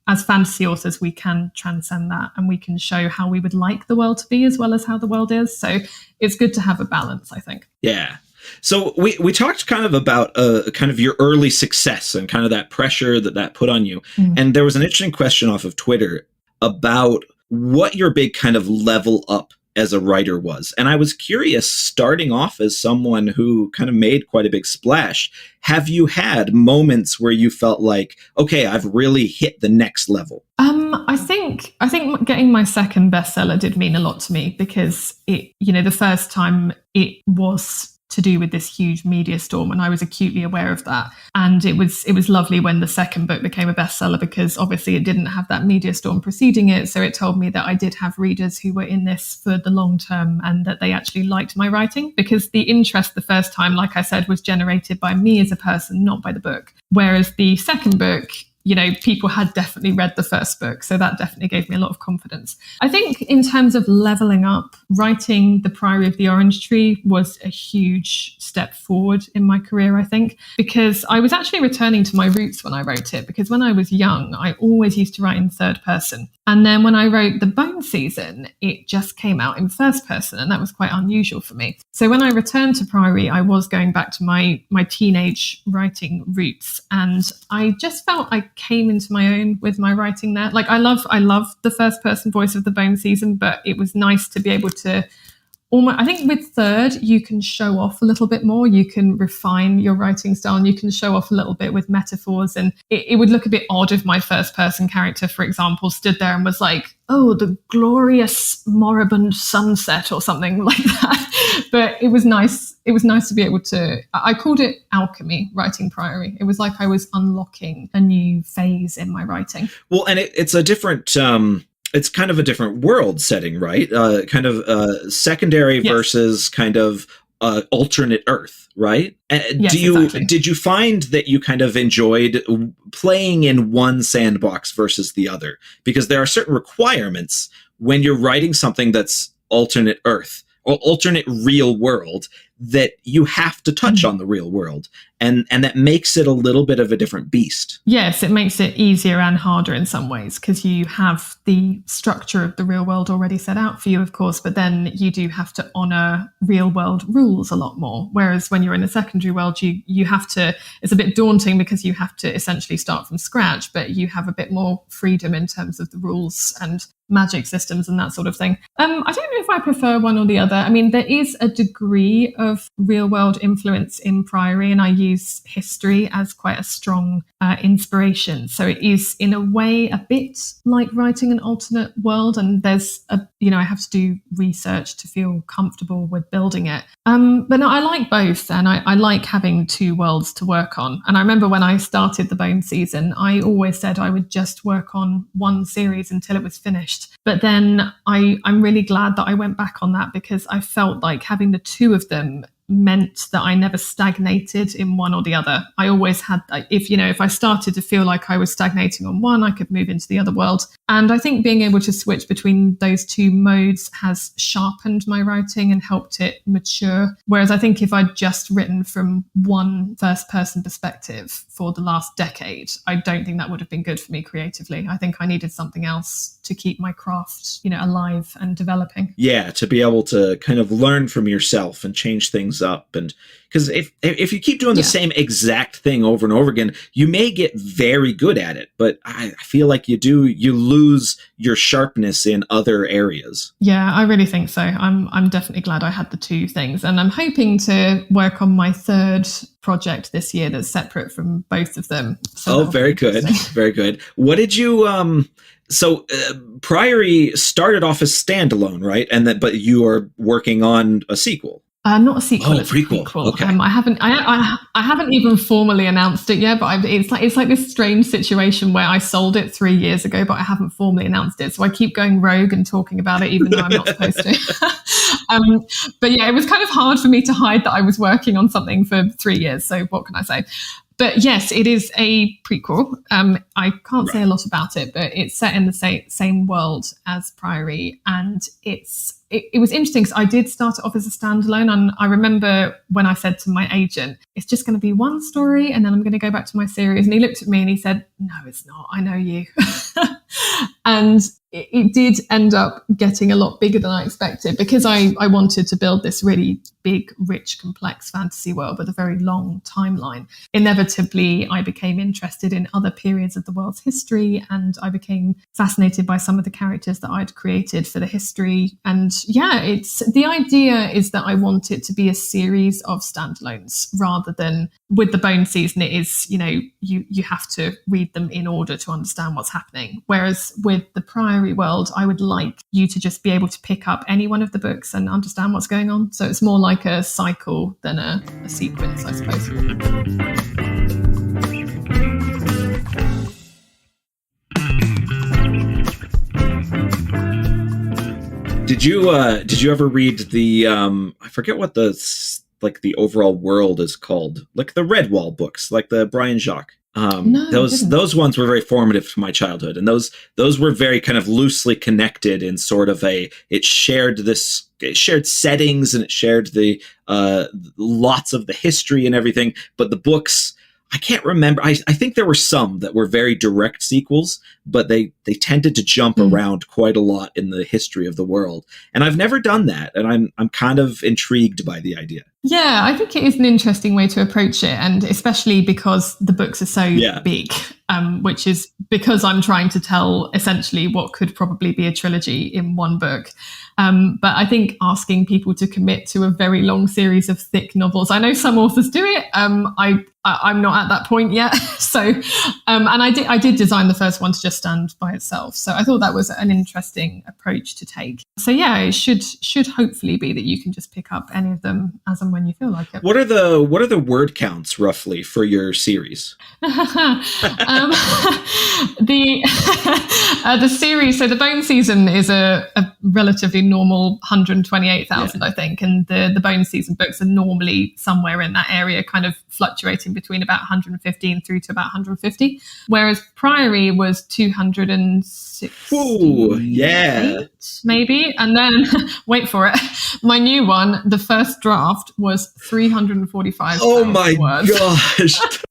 as fantasy authors, we can transcend that and we can show how we would like the world to be as well as how the world is. So it's good to have a balance, I think. Yeah. So we talked kind of about kind of your early success and kind of that pressure that put on you. And there was an interesting question off of Twitter about what your big kind of level up as a writer was. And I was curious, starting off as someone who kind of made quite a big splash, have you had moments where you felt like, okay, I've really hit the next level? I think getting my second bestseller did mean a lot to me because the first time it was to do with this huge media storm, and I was acutely aware of that. And it was lovely when the second book became a bestseller because obviously it didn't have that media storm preceding it. So it told me that I did have readers who were in this for the long term and that they actually liked my writing, because the interest the first time, like I said, was generated by me as a person, not by the book. Whereas the second book, people had definitely read the first book. So that definitely gave me a lot of confidence. I think in terms of leveling up, writing The Priory of the Orange Tree was a huge step forward in my career, I think, because I was actually returning to my roots when I wrote it, because when I was young, I always used to write in third person. And then when I wrote The Bone Season, it just came out in first person, and that was quite unusual for me. So when I returned to Priory, I was going back to my teenage writing roots, and I just felt I came into my own with my writing there. Like I love the first person voice of The Bone Season, but it was nice to be able to I think with third, you can show off a little bit more. You can refine your writing style and you can show off a little bit with metaphors. And it would look a bit odd if my first person character, for example, stood there and was like, oh, the glorious moribund sunset or something like that. But it was nice. It was nice to be able to, I called it alchemy, writing Priory. It was like I was unlocking a new phase in my writing. Well, and it's a different, it's kind of a different world setting, right? Kind of secondary versus kind of alternate Earth, right? Yes, exactly. Did you find that you kind of enjoyed playing in one sandbox versus the other? Because there are certain requirements when you're writing something that's alternate Earth or alternate real world that you have to touch on the real world. And that makes it a little bit of a different beast. Yes, it makes it easier and harder in some ways because you have the structure of the real world already set out for you, of course, but then you do have to honor real world rules a lot more. Whereas when you're in a secondary world, you have to, it's a bit daunting because you have to essentially start from scratch, but you have a bit more freedom in terms of the rules and magic systems and that sort of thing. I don't know if I prefer one or the other. I mean, there is a degree of real world influence in Priory, and I use history as quite a strong inspiration. So it is in a way a bit like writing an alternate world, and there's I have to do research to feel comfortable with building it. But no, I like both, and I like having two worlds to work on. And I remember when I started The Bone Season, I always said I would just work on one series until it was finished. But then I'm really glad that I went back on that because I felt like having the two of them meant that I never stagnated in one or the other. I always had, if I started to feel like I was stagnating on one, I could move into the other world. And I think being able to switch between those two modes has sharpened my writing and helped it mature. Whereas I think if I'd just written from one first person perspective for the last decade, I don't think that would have been good for me creatively. I think I needed something else to keep my craft, alive and developing. Yeah, to be able to kind of learn from yourself and change things up. And because if you keep doing the same exact thing over and over again, you may get very good at it, but I feel like you lose your sharpness in other areas. Yeah, I really think so. I'm definitely glad I had the two things, and I'm hoping to work on my third project this year that's separate from both of them. So very good. Very good. What did you So Priory started off as standalone, right? But you are working on a sequel. Not a sequel. It's a prequel. Okay. I haven't even formally announced it yet, but it's like this strange situation where I sold it 3 years ago, but I haven't formally announced it. So I keep going rogue and talking about it, even though I'm not supposed to. But yeah, it was kind of hard for me to hide that I was working on something for 3 years. So what can I say? But yes, it is a prequel. I can't say a lot about it, but it's set in the same world as Priory. And it was interesting because I did start it off as a standalone. And I remember when I said to my agent, it's just going to be one story and then I'm going to go back to my series. And he looked at me and he said, no, it's not. I know you. And it did end up getting a lot bigger than I expected because I wanted to build this really big, rich, complex fantasy world with a very long timeline. Inevitably, I became interested in other periods of the world's history, and I became fascinated by some of the characters that I'd created for the history. And yeah, the idea is that I want it to be a series of standalones rather than with the Bone season. It is, you have to read them in order to understand what's happening. Whereas with the Priory world, I would like you to just be able to pick up any one of the books and understand what's going on. So it's more like a cycle than a sequence, I suppose. Did you ever read the I forget what the overall world is called, like the Redwall books, like the Brian Jacques? No, those ones were very formative to my childhood, and those were very kind of loosely connected in sort of it shared settings, and it shared the lots of the history and everything. But the books, I can't remember. I think there were some that were very direct sequels, but they tended to jump around quite a lot in the history of the world. And I've never done that, and I'm kind of intrigued by the idea. Yeah, I think it is an interesting way to approach it, and especially because the books are so big, which is because I'm trying to tell essentially what could probably be a trilogy in one book. But I think asking people to commit to a very long series of thick novels, I know some authors do it. I'm not at that point yet. So, and I did design the first one to just stand by itself. So I thought that was an interesting approach to take. So yeah, it should hopefully be that you can just pick up any of them as and when you feel like it. What are the word counts roughly for your series? The series, so the Bone season is a relatively normal 128,000, I think, and the Bone season books are normally somewhere in that area, kind of fluctuating between about 115 through to about 150, whereas Priory was 260. Ooh, yeah, maybe. And then wait for it, my new one, the first draft, was 345. Oh my gosh,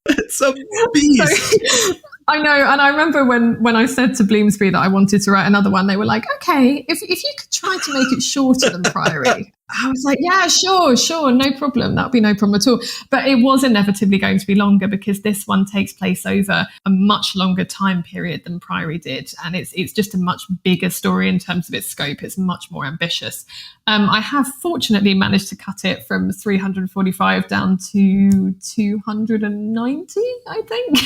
that's a beast. I know, and I remember when I said to Bloomsbury that I wanted to write another one, they were like, okay, if you could try to make it shorter than Priory. I was like, yeah, sure, no problem. That would be no problem at all. But it was inevitably going to be longer because this one takes place over a much longer time period than Priory did. And it's just a much bigger story in terms of its scope. It's much more ambitious. I have fortunately managed to cut it from 345 down to 290, I think.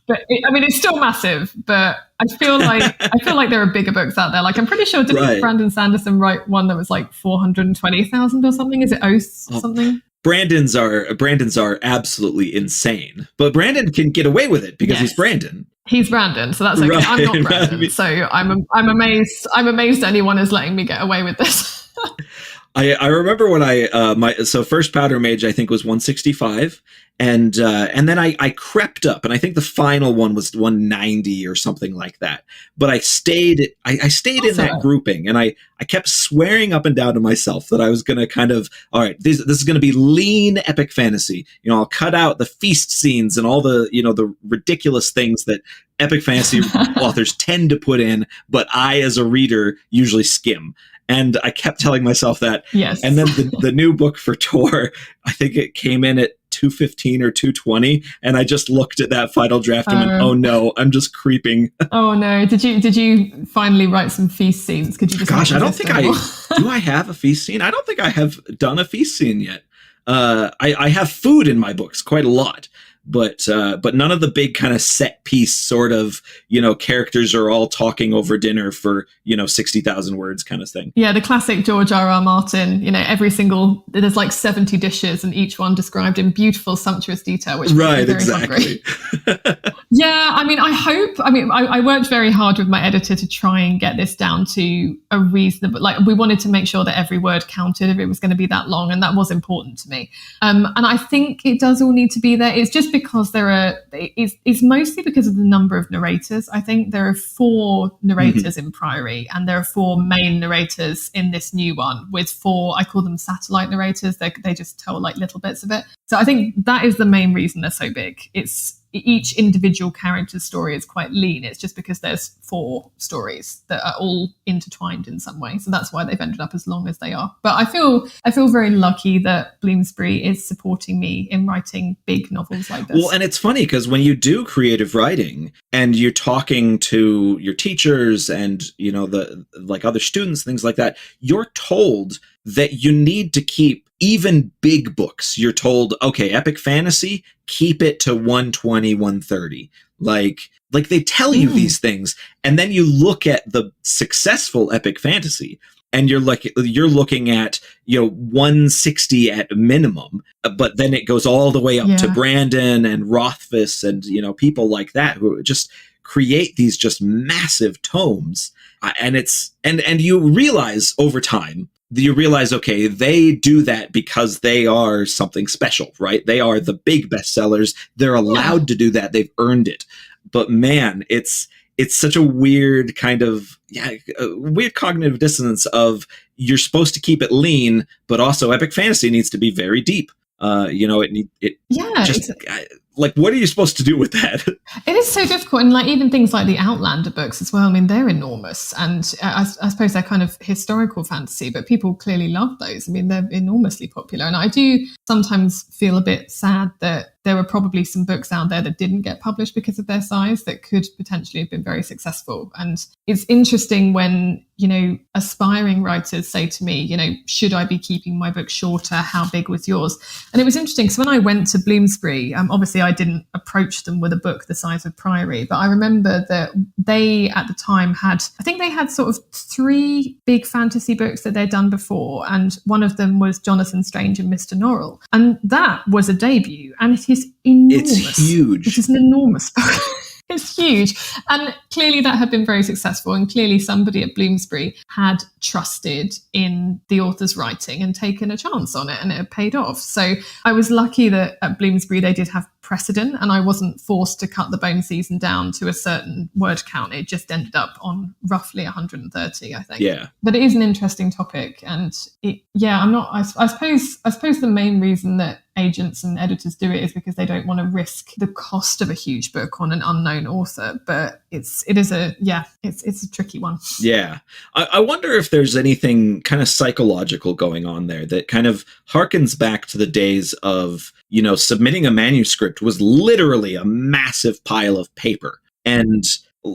But it's still massive, but I feel like there are bigger books out there. Like I'm pretty sure didn't Brandon Sanderson write one that was like 420,000 or something? Is it Oath something? Brandon's are absolutely insane, but Brandon can get away with it because he's Brandon. He's Brandon, so that's okay. Right, I'm not Brandon, right. So I'm amazed. I'm amazed anyone is letting me get away with this. I remember when so first Powder Mage I think was 165, and then I crept up, and I think the final one was 190 or something like that. But I stayed in that grouping, and I kept swearing up and down to myself that I was going to kind of, all right, this is going to be lean epic fantasy. I'll cut out the feast scenes and all the the ridiculous things that epic fantasy authors tend to put in, but I as a reader usually skim. And I kept telling myself that. Yes. And then the new book for Tor, I think it came in at 215 or 220. And I just looked at that final draft and went, oh no, I'm just creeping. Oh no. Did you finally write some feast scenes? Could you just I don't think do I have a feast scene? I don't think I have done a feast scene yet. I have food in my books quite a lot. But none of the big kind of set piece sort of, characters are all talking over dinner for, 60,000 words kind of thing. Yeah, the classic George R.R. Martin, there's like 70 dishes and each one described in beautiful, sumptuous detail, which right, exactly. Yeah, mean, I worked very hard with my editor to try and get this down to a reasonable, like we wanted to make sure that every word counted if it was going to be that long. And that was important to me. And I think it does all need to be there. It's just because it's mostly because of the number of narrators. I think there are 4 narrators in Priory, and there are 4 main narrators in this new one with 4, I call them satellite narrators. They just tell like little bits of it. So I think that is the main reason they're so big. It's each individual character's story is quite lean. It's just because there's 4 stories that are all intertwined in some way. So that's why they've ended up as long as they are. But I feel very lucky that Bloomsbury is supporting me in writing big novels like this. Well, and it's funny because when you do creative writing and you're talking to your teachers and, you know, the like other students, things like that, you're told that you need to keep even big books. You're told, okay, epic fantasy, keep it to 120, 130. Like they tell you these things. And then you look at the successful epic fantasy and you're looking at, you know, 160 at minimum, but then it goes all the way up to Brandon and Rothfuss and, you know, people like that who just create these just massive tomes. And you realize over time, okay, they do that because they are something special, right? They are the big bestsellers. They're allowed to do that. They've earned it. But man, it's such a weird kind of, weird cognitive dissonance of you're supposed to keep it lean, but also epic fantasy needs to be very deep. Like, what are you supposed to do with that? It is so difficult. And like even things like the Outlander books as well. I mean, they're enormous. And I suppose they're kind of historical fantasy, but people clearly love those. I mean, they're enormously popular. And I do sometimes feel a bit sad that there were probably some books out there that didn't get published because of their size that could potentially have been very successful. And it's interesting when, you know, aspiring writers say to me, you know, should I be keeping my book shorter? How big was yours? And it was interesting because when I went to Bloomsbury, obviously I didn't approach them with a book the size of Priory, but I remember that they at the time had sort of 3 big fantasy books that they'd done before. And one of them was Jonathan Strange and Mr. Norrell. And that was a debut. And it is enormous. It's huge. It is an enormous book. It's huge. And clearly that had been very successful. And clearly somebody at Bloomsbury had trusted in the author's writing and taken a chance on it, and it had paid off. So I was lucky that at Bloomsbury they did have precedent and I wasn't forced to cut the bone season down to a certain word count. It just ended up on roughly 130, I think. Yeah. But it is an interesting topic. And I suppose the main reason that agents and editors do it is because they don't want to risk the cost of a huge book on an unknown author. But it's a tricky one. Yeah. I wonder if there's anything kind of psychological going on there that kind of harkens back to the days of, you know, submitting a manuscript was literally a massive pile of paper. And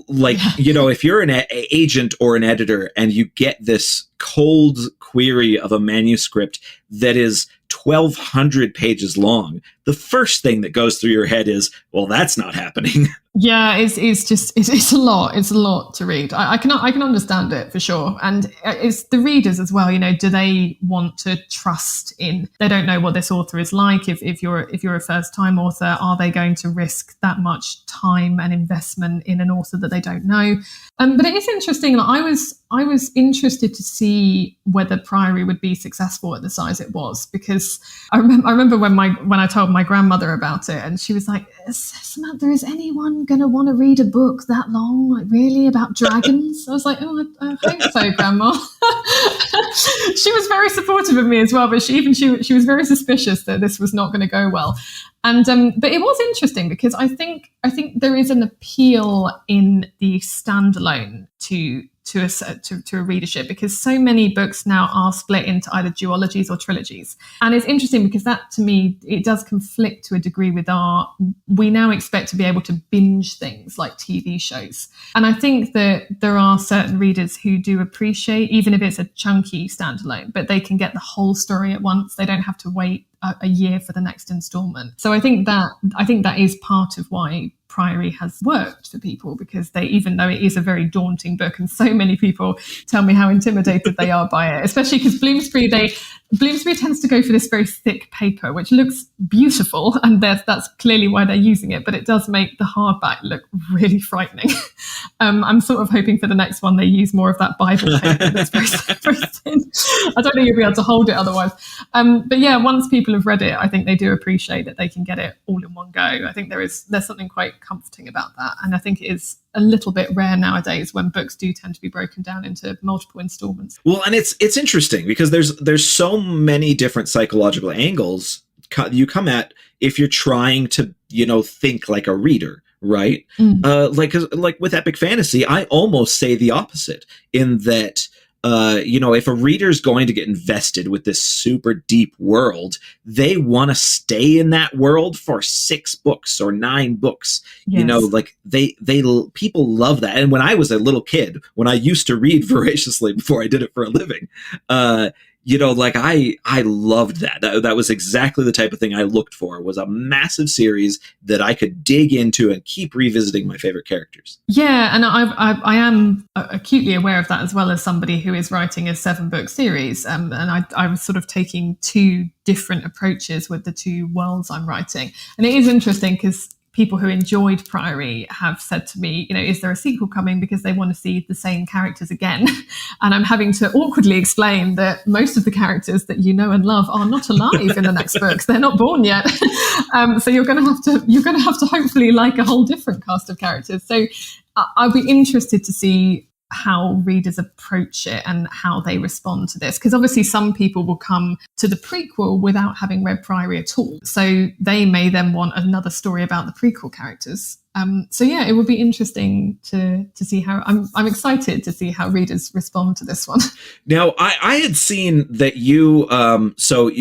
like, you know, if you're an agent or an editor and you get this cold query of a manuscript that is 1,200 pages long, the first thing that goes through your head is, well, that's not happening. Yeah, it's a lot. It's a lot to read. I can understand it for sure. And it's the readers as well. You know, do they want to trust in? They don't know what this author is like. If you're a first time author, are they going to risk that much time and investment in an author that they don't know? But it is interesting. I was interested to see whether Priory would be successful at the size it was, because I remember when I told my grandmother about it, and she was like, Samantha, is anyone going to want to read a book that long? Like, really, about dragons? I was like, oh, I hope so, Grandma. She was very supportive of me as well, but she was very suspicious that this was not going to go well. And but it was interesting because I think there is an appeal in the standalone to a readership, because so many books now are split into either duologies or trilogies. And it's interesting because that, to me, it does conflict to a degree with we now expect to be able to binge things like TV shows. And I think that there are certain readers who do appreciate, even if it's a chunky standalone, but they can get the whole story at once. They don't have to wait a year for the next installment. So I think that is part of why Priory has worked for people, because even though it is a very daunting book, and so many people tell me how intimidated they are by it, especially because Bloomsbury, Bloomsbury tends to go for this very thick paper, which looks beautiful, and that's clearly why they're using it, but it does make the hardback look really frightening. I'm sort of hoping for the next one they use more of that Bible paper that's very, very thin. I don't think you'll be able to hold it otherwise. But yeah, once people have read it, I think they do appreciate that they can get it all in one go. I think there's something quite comforting about that, and I think it is a little bit rare nowadays when books do tend to be broken down into multiple installments. Well, and it's interesting because there's so many different psychological angles you come at if you're trying to, think like a reader, right? Like with epic fantasy, I almost say the opposite in that, if a reader's going to get invested with this super deep world, they want to stay in that world for 6 books or 9 books. Yes. People love that. And when I was a little kid, when I used to read voraciously before I did it for a living, I loved that. That was exactly the type of thing I looked for, was a massive series that I could dig into and keep revisiting my favorite characters. Yeah, and I am acutely aware of that, as well as somebody who is writing a 7-book series. And I was sort of taking 2 different approaches with the 2 worlds I'm writing. And it is interesting because people who enjoyed Priory have said to me, is there a sequel coming, because they want to see the same characters again. And I'm having to awkwardly explain that most of the characters that you know and love are not alive in the next books. They're not born yet. So you're going to have to hopefully like a whole different cast of characters. So I'll be interested to see how readers approach it and how they respond to this, because obviously some people will come to the prequel without having read Priory at all, so they may then want another story about the prequel characters. So yeah, it would be interesting to see how I'm excited to see how readers respond to this one. Now, I had seen that you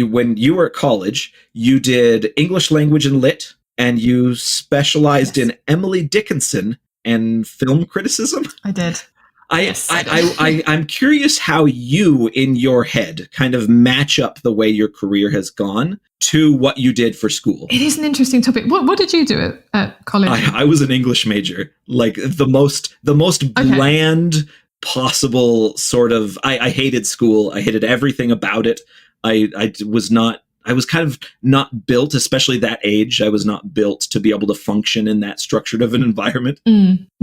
when you were at college, you did English language and lit, and you specialized in Emily Dickinson and film criticism. I did. I'm curious how you, in your head, kind of match up the way your career has gone to what you did for school. It is an interesting topic. What did you do at college? I was an English major, like the most bland possible sort of. I hated school. I hated everything about it. I was kind of not built, especially that age. I was not built to be able to function in that structured of an environment.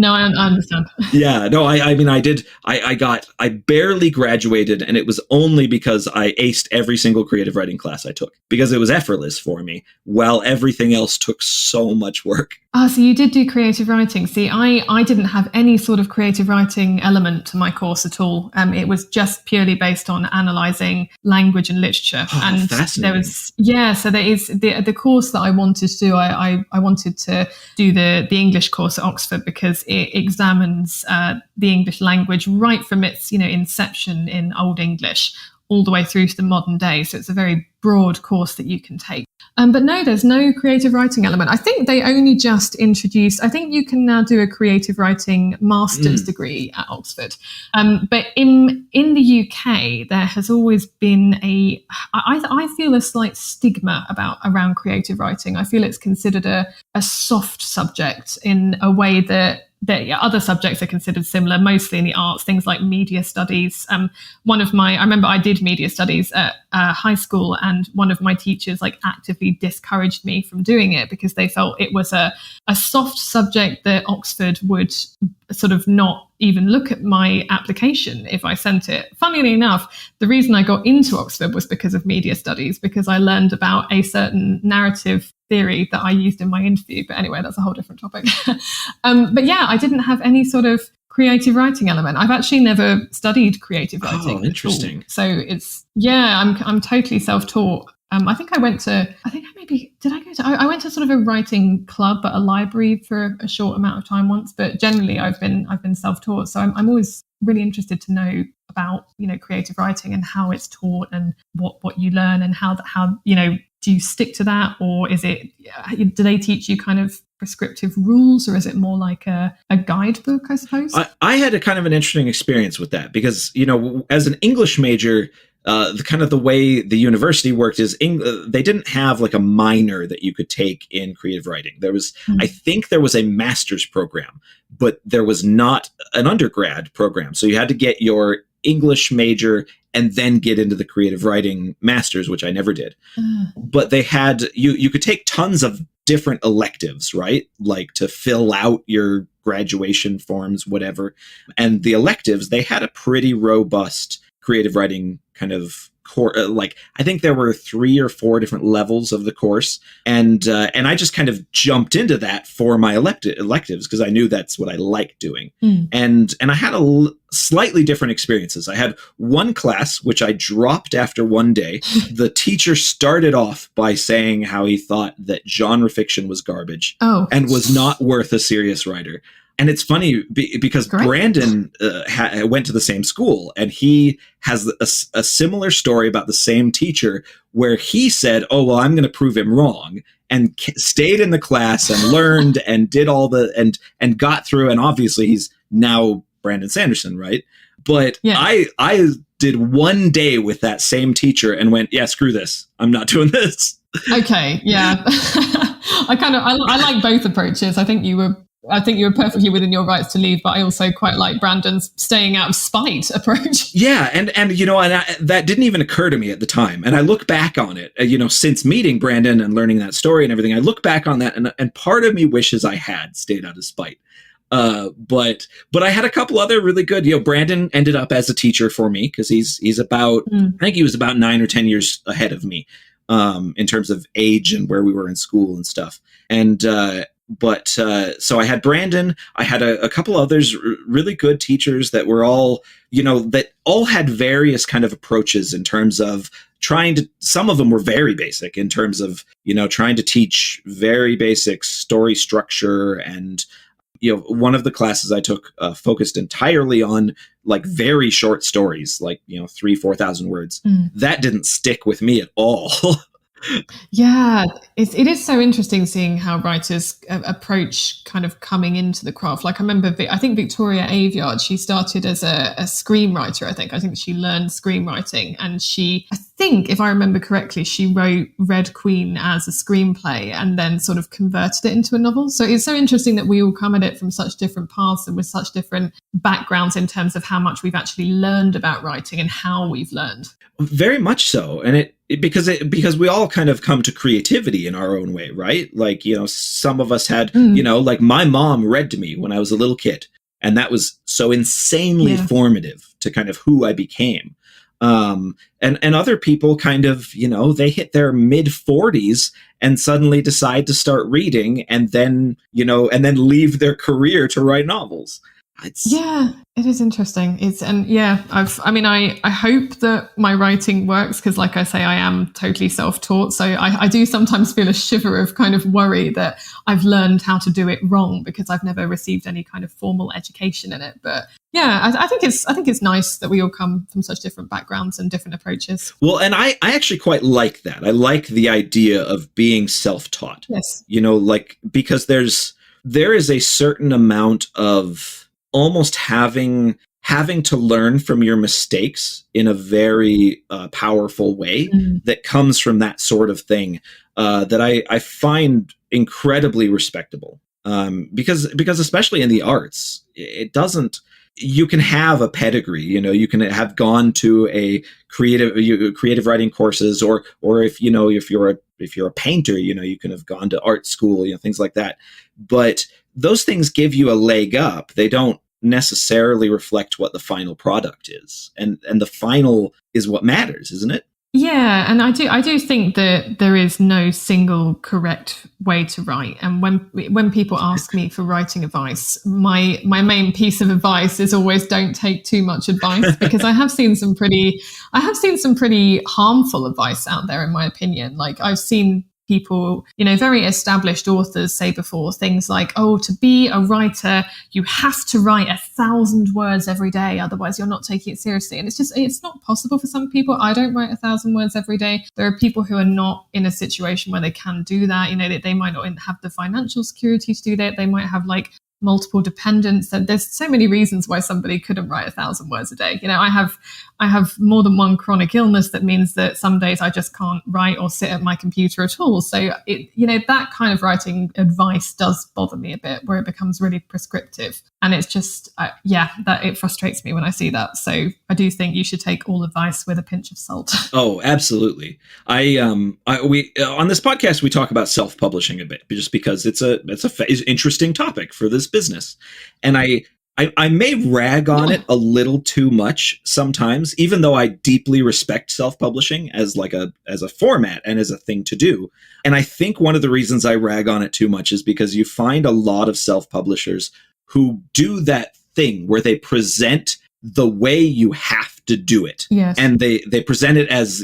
No, I understand. Yeah, no, I barely graduated, and it was only because I aced every single creative writing class I took, because it was effortless for me, while everything else took so much work. So you did do creative writing. See, I didn't have any sort of creative writing element to my course at all. It was just purely based on analysing language and literature. And there was, so there is the course that I wanted to do. I wanted to do the English course at Oxford, because it examines the English language right from its inception in Old English all the way through to the modern day. So it's a very broad course that you can take. But no, there's no creative writing element. I think they only just introduced, I think you can now do a creative writing master's degree at Oxford. But in the UK, there has always been I feel a slight stigma around creative writing. I feel it's considered a soft subject in a way that other subjects are considered similar, mostly in the arts, things like media studies. I remember I did media studies at high school, and one of my teachers actively discouraged me from doing it because they felt it was a soft subject that Oxford would sort of not even look at my application if I sent it. Funnily enough, the reason I got into Oxford was because of media studies, because I learned about a certain narrative theory that I used in my interview. But anyway, that's a whole different topic. But yeah, I didn't have any sort of creative writing element. I've actually never studied creative writing. Oh, interesting. So it's, I'm totally self-taught. I went to sort of a writing club at a library for a short amount of time once, but generally I've been self-taught. So I'm always really interested to know about, creative writing and how it's taught and what you learn and how do you stick to that, or is it, do they teach you kind of prescriptive rules, or is it more like a guidebook, I suppose? I had a kind of an interesting experience with that because, as an English major, the way the university worked is they didn't have a minor that you could take in creative writing. There was, I think there was a master's program, but there was not an undergrad program. So you had to get your English major and then get into the creative writing masters, which I never did. But they had, you could take tons of different electives, right? Like to fill out your graduation forms, whatever. And the electives, they had a pretty robust creative writing kind of core. Like, I think there were 3 or 4 different levels of the course. And I just kind of jumped into that for my electives because I knew that's what I liked doing. And I had slightly different experiences. I had one class, which I dropped after one day. The teacher started off by saying how he thought that genre fiction was garbage and was not worth a serious writer. And it's funny because Brandon went to the same school, and he has a similar story about the same teacher where he said, oh, well, I'm going to prove him wrong, and stayed in the class and learned and did all and got through. And obviously he's now Brandon Sanderson, right? But I did one day with that same teacher and went, yeah, screw this. I'm not doing this. Okay. Yeah. I like both approaches. I think you were perfectly within your rights to leave, but I also quite like Brandon's staying out of spite approach. Yeah, and that didn't even occur to me at the time. And I look back on it, since meeting Brandon and learning that story and everything, I look back on that, and part of me wishes I had stayed out of spite. But I had a couple other really good. Brandon ended up as a teacher for me because he's about I think he was about 9 or 10 years ahead of me in terms of age and where we were in school and stuff. And so I had Brandon, I had a couple others, really good teachers that were all, that all had various kind of approaches in terms of some of them were very basic in terms of, trying to teach very basic story structure. And, one of the classes I took focused entirely on like very short stories, like, 3,000-4,000 words. That didn't stick with me at all. Yeah, it is so interesting seeing how writers approach kind of coming into the craft. Like I remember, I think Victoria Aveyard, she started as a screenwriter. I think she learned screenwriting, and I think if I remember correctly, she wrote Red Queen as a screenplay and then sort of converted it into a novel. So it's so interesting that we all come at it from such different paths and with such different backgrounds in terms of how much we've actually learned about writing and how we've learned. Very much so. And because we all kind of come to creativity in our own way, right? Like, some of us had, like my mom read to me when I was a little kid, and that was so insanely formative to kind of who I became. And other people kind of, they hit their mid 40s and suddenly decide to start reading and then leave their career to write novels. It is interesting. I hope that my writing works because, like I say, I am totally self-taught. So I do sometimes feel a shiver of kind of worry that I've learned how to do it wrong because I've never received any kind of formal education in it. But yeah, I think it's nice that we all come from such different backgrounds and different approaches. Well, and I actually quite like that. I like the idea of being self-taught. Yes. Because there is a certain amount of almost having to learn from your mistakes in a very powerful way that comes from that sort of thing that I find incredibly respectable. Because especially in the arts, it doesn't. You can have a pedigree, you can have gone to a creative writing courses, or if you're a painter, you can have gone to art school, things like that. But those things give you a leg up. They don't necessarily reflect what the final product is, and the final is what matters, isn't it? Yeah, and I do think that there is no single correct way to write. And when people ask me for writing advice, my main piece of advice is always don't take too much advice, because I have seen some pretty harmful advice out there, in my opinion. Like I've seen people, very established authors say before things like, oh, to be a writer, you have to write 1,000 words every day. Otherwise, you're not taking it seriously. And it's not possible for some people. I don't write 1,000 words every day. There are people who are not in a situation where they can do that. They might not have the financial security to do that. They might have multiple dependents. And there's so many reasons why somebody couldn't write 1,000 words a day. I have more than one chronic illness that means that some days I just can't write or sit at my computer at all. So that kind of writing advice does bother me a bit, where it becomes really prescriptive. And it's just, that it frustrates me when I see that. So I do think you should take all advice with a pinch of salt. Oh, absolutely. We on this podcast, we talk about self-publishing a bit, just because it's an interesting topic for this business. And I may rag on it a little too much sometimes, even though I deeply respect self-publishing as a format and as a thing to do. And I think one of the reasons I rag on it too much is because you find a lot of self-publishers who do that thing where they present the way you have to do it. Yes. And they present it as,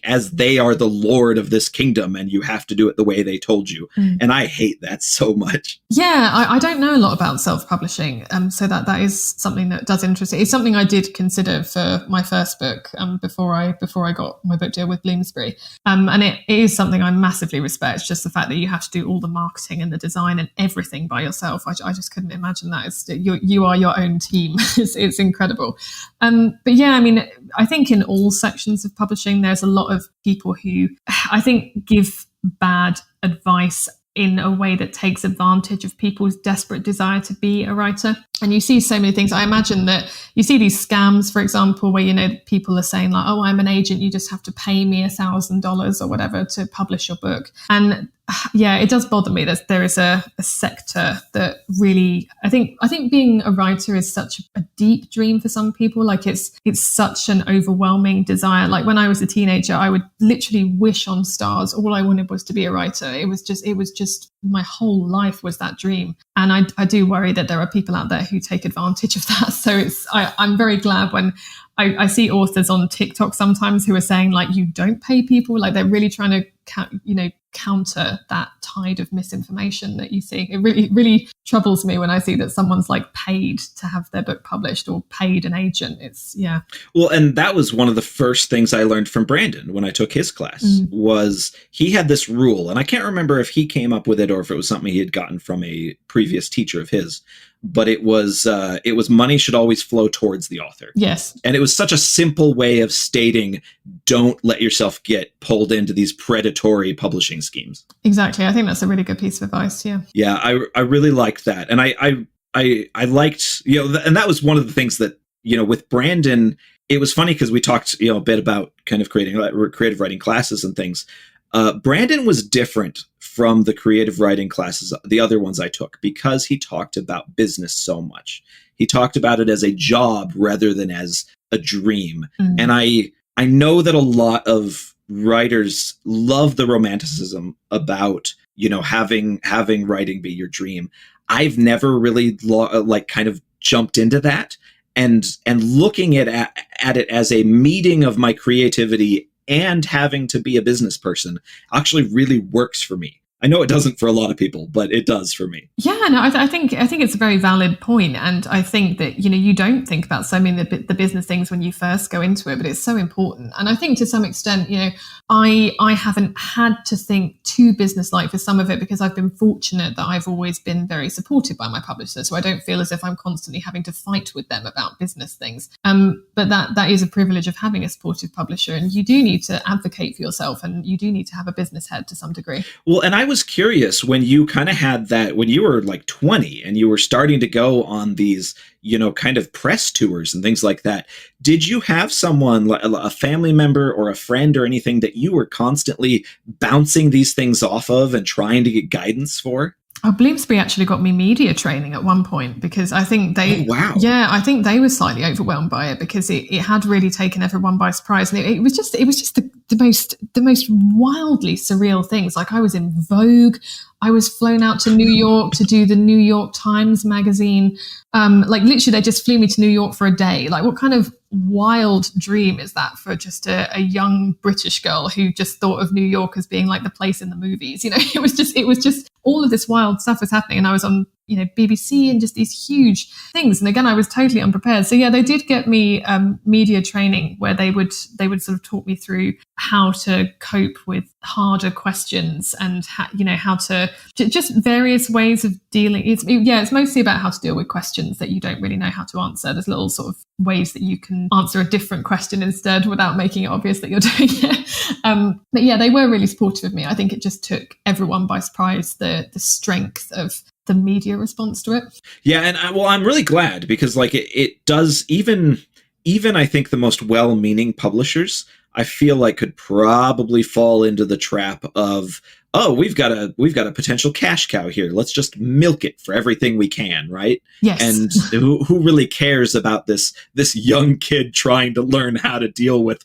as they are the lord of this kingdom and you have to do it the way they told you. And I hate that so much. Yeah, I don't know a lot about self-publishing. So that is something that does interest me. It's something I did consider for my first book before I got my book deal with Bloomsbury. And it is something I massively respect, just the fact that you have to do all the marketing and the design and everything by yourself. I just couldn't imagine that. You are your own team. It's incredible. But yeah, I mean, I think in all sections of publishing, there's a lot of people who I think give bad advice in a way that takes advantage of people's desperate desire to be a writer. And you see so many things. I imagine that you see these scams, for example, where, people are saying like, oh, I'm an agent, you just have to pay me $1,000 or whatever to publish your book. And yeah, it does bother me that there is a sector that really, I think being a writer is such a deep dream for some people. Like it's such an overwhelming desire. Like when I was a teenager, I would literally wish on stars. All I wanted was to be a writer. It was just my whole life was that dream. And I do worry that there are people out there who take advantage of that. So I'm very glad when I see authors on TikTok sometimes who are saying like, you don't pay people, like they're really trying to counter that tide of misinformation that you see. It really troubles me when I see that someone's like paid to have their book published or paid an agent. Well, and that was one of the first things I learned from Brandon when I took his class was he had this rule, and I can't remember if he came up with it or if it was something he had gotten from a previous teacher of his, but it was money should always flow towards the author. Yes. And it was such a simple way of stating, don't let yourself get pulled into these predatory publishing schemes. Exactly. I think that's a really good piece of advice. Yeah. Yeah. I really liked that. And I liked, and that was one of the things that, with Brandon, it was funny because we talked, a bit about kind of creative writing classes and things. Brandon was different from the creative writing classes, the other ones I took, because he talked about business so much. He talked about it as a job rather than as a dream. And I know that a lot of writers love the romanticism about, having writing be your dream. I've never really kind of jumped into that and looking at it as a meeting of my creativity and having to be a business person actually really works for me. I know it doesn't for a lot of people, but it does for me. Yeah, no, I think it's a very valid point, and I think that you don't think about so many of the business things when you first go into it, but it's so important. And I think to some extent, I haven't had to think too business-like for some of it because I've been fortunate that I've always been very supported by my publisher, so I don't feel as if I'm constantly having to fight with them about business things. But that is a privilege of having a supportive publisher, and you do need to advocate for yourself, and you do need to have a business head to some degree. Well, and I was curious when you kind of had that, when you were like 20 and you were starting to go on these, kind of press tours and things like that. Did you have someone, a family member or a friend or anything that you were constantly bouncing these things off of and trying to get guidance for? Oh, Bloomsbury actually got me media training at one point because I think they, I think they were slightly overwhelmed by it because it had really taken everyone by surprise, and it was just the most wildly surreal things. Like I was in Vogue, I was flown out to New York to do the New York Times magazine. Like literally, they just flew me to New York for a day. Like, what kind of wild dream is that for just a young British girl who just thought of New York as being like the place in the movies? It was just all of this wild stuff was happening, and I was on BBC and just these huge things. And again, I was totally unprepared. So yeah, they did get me media training where they would sort of talk me through how to cope with harder questions and how to just various ways of dealing. It's mostly about how to deal with questions that you don't really know how to answer. There's little sort of ways that you can answer a different question instead without making it obvious that you're doing it. But yeah, they were really supportive of me. I think it just took everyone by surprise, the strength of the media response to it. Yeah, and I'm really glad because it does even I think the most well-meaning publishers, I feel like, could probably fall into the trap of, oh, we've got a potential cash cow here. Let's just milk it for everything we can, right? Yes. And who really cares about this young kid trying to learn how to deal with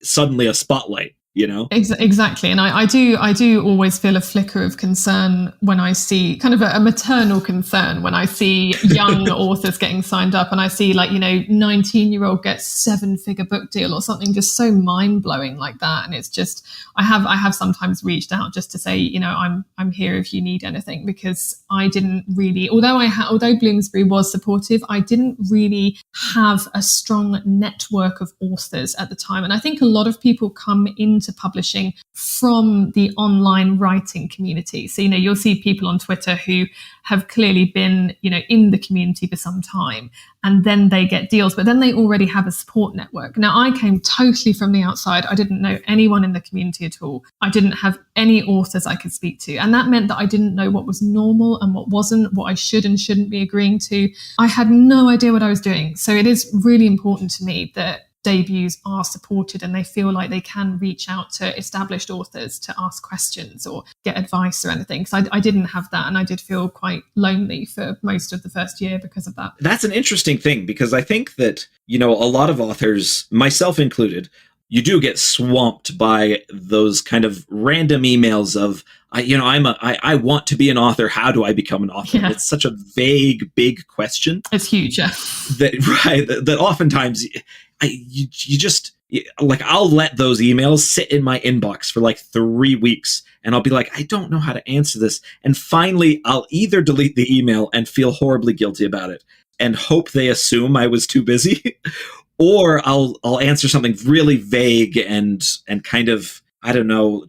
suddenly a spotlight? Exactly. And I do always feel a flicker of concern when I see kind of a maternal concern when I see young authors getting signed up and I see 19-year-old gets 7-figure book deal or something just so mind-blowing like that. And it's just, I have sometimes reached out just to say, I'm here if you need anything, because I didn't really, although Bloomsbury was supportive, I didn't really have a strong network of authors at the time. And I think a lot of people come into publishing from the online writing community. So, you'll see people on Twitter who have clearly been, in the community for some time, and then they get deals, but then they already have a support network. Now, I came totally from the outside. I didn't know anyone in the community at all. I didn't have any authors I could speak to. And that meant that I didn't know what was normal and what wasn't, what I should and shouldn't be agreeing to. I had no idea what I was doing. So it is really important to me that debuts are supported and they feel like they can reach out to established authors to ask questions or get advice or anything. So I didn't have that, and I did feel quite lonely for most of the first year because of that. That's an interesting thing, because I think that, a lot of authors, myself included, you do get swamped by those kind of random emails of, I want to be an author. How do I become an author? Yeah. It's such a vague, big question. It's huge, yeah. That oftentimes you just, I'll let those emails sit in my inbox for 3 weeks, and I'll be like, I don't know how to answer this. And finally, I'll either delete the email and feel horribly guilty about it and hope they assume I was too busy, or I'll answer something really vague and kind of, I don't know,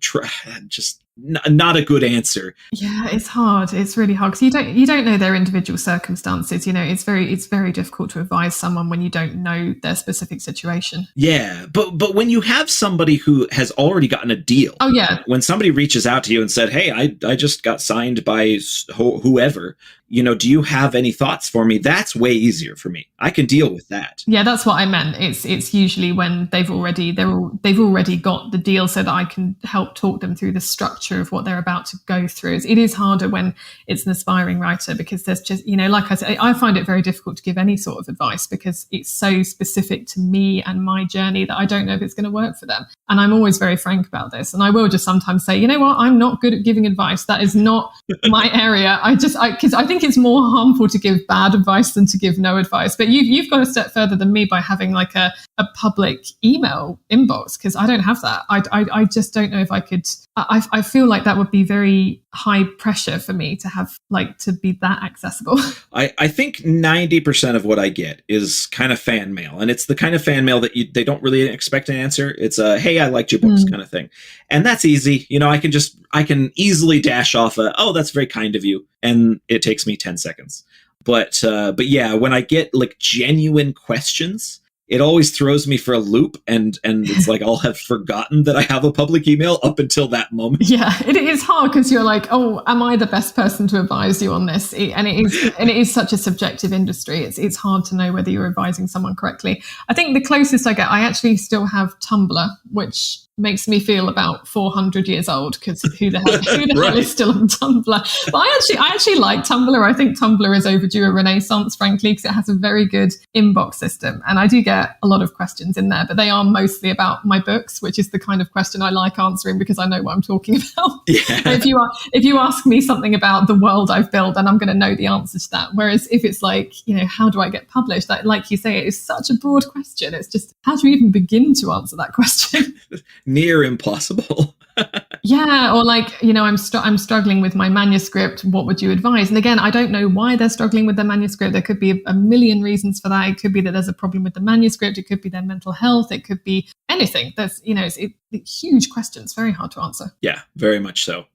just not a good answer. Yeah, it's hard. It's really hard because you don't know their individual circumstances. It's very difficult to advise someone when you don't know their specific situation. Yeah, but when you have somebody who has already gotten a deal. Oh yeah. When somebody reaches out to you and said, "Hey, I just got signed by whoever. Do you have any thoughts for me?" That's way easier for me. I can deal with that. Yeah, that's what I meant. It's usually when they've already got the deal, so that I can help talk them through the structure of what they're about to go through. It is harder when it's an aspiring writer, because there's just, like I said, I find it very difficult to give any sort of advice because it's so specific to me and my journey that I don't know if it's going to work for them. And I'm always very frank about this. And I will just sometimes say, I'm not good at giving advice. That is not my area. Because I think it's more harmful to give bad advice than to give no advice. But you've got a step further than me by having a public email inbox, because I don't have that. I just don't know if I could. I feel like that would be very high pressure for me to have, to be that accessible. I think 90% of what I get is kind of fan mail, and it's the kind of fan mail that they don't really expect an answer. It's a, hey, I liked your books kind of thing. And that's easy. I can easily dash off oh, that's very kind of you. And it takes me 10 seconds. But yeah, when I get genuine questions, it always throws me for a loop, and it's I'll have forgotten that I have a public email up until that moment. Yeah, it is hard because you're oh, am I the best person to advise you on this? And it is such a subjective industry. It's hard to know whether you're advising someone correctly. I think the closest I get, I actually still have Tumblr, which makes me feel about 400 years old, because who the hell Right. is still on Tumblr? But I actually like Tumblr. I think Tumblr is overdue a renaissance, frankly, because it has a very good inbox system. And I do get a lot of questions in there, but they are mostly about my books, which is the kind of question I like answering because I know what I'm talking about. Yeah. If you ask me something about the world I've built, then I'm going to know the answer to that. Whereas if it's how do I get published? Like you say, it is such a broad question. It's just, how do you even begin to answer that question? Near impossible. Yeah, or like, I'm struggling with my manuscript. What would you advise? And again, I don't know why they're struggling with their manuscript. There could be a million reasons for that. It could be that there's a problem with the manuscript. It could be their mental health. It could be anything. There's, it's huge questions, very hard to answer. Yeah, very much so.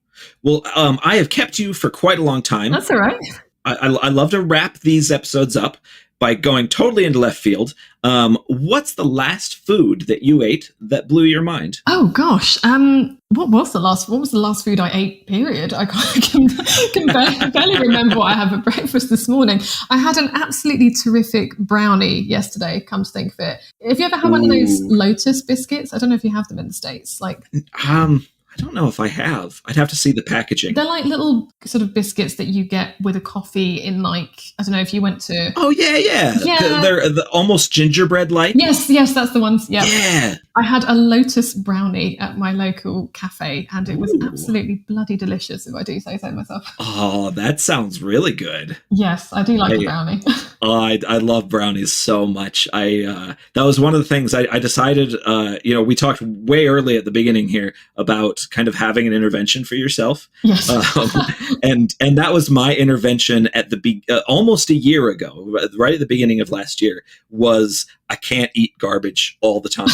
Well, I have kept you for quite a long time. That's all right. I love to wrap these episodes up by going totally into left field. What's the last food that you ate that blew your mind? Oh gosh, what was the last food I ate? Period. I can barely remember what I had for breakfast this morning. I had an absolutely terrific brownie yesterday. Come to think of it, have you ever had one of those Lotus biscuits? I don't know if you have them in the States. I don't know if I have. I'd have to see the packaging. They're like little sort of biscuits that you get with a coffee in, like, I don't know if you went to... Oh, yeah. They're almost gingerbread-like. Yes, that's the ones. Yep. Yeah. I had a Lotus brownie at my local cafe, and it was absolutely bloody delicious, if I do say so myself. Oh, that sounds really good. Yes, I do like a brownie. I love brownies so much. That was one of the things I decided, we talked way early at the beginning here about kind of having an intervention for yourself. Yes. And that was my intervention at almost a year ago, right at the beginning of last year, was I can't eat garbage all the time.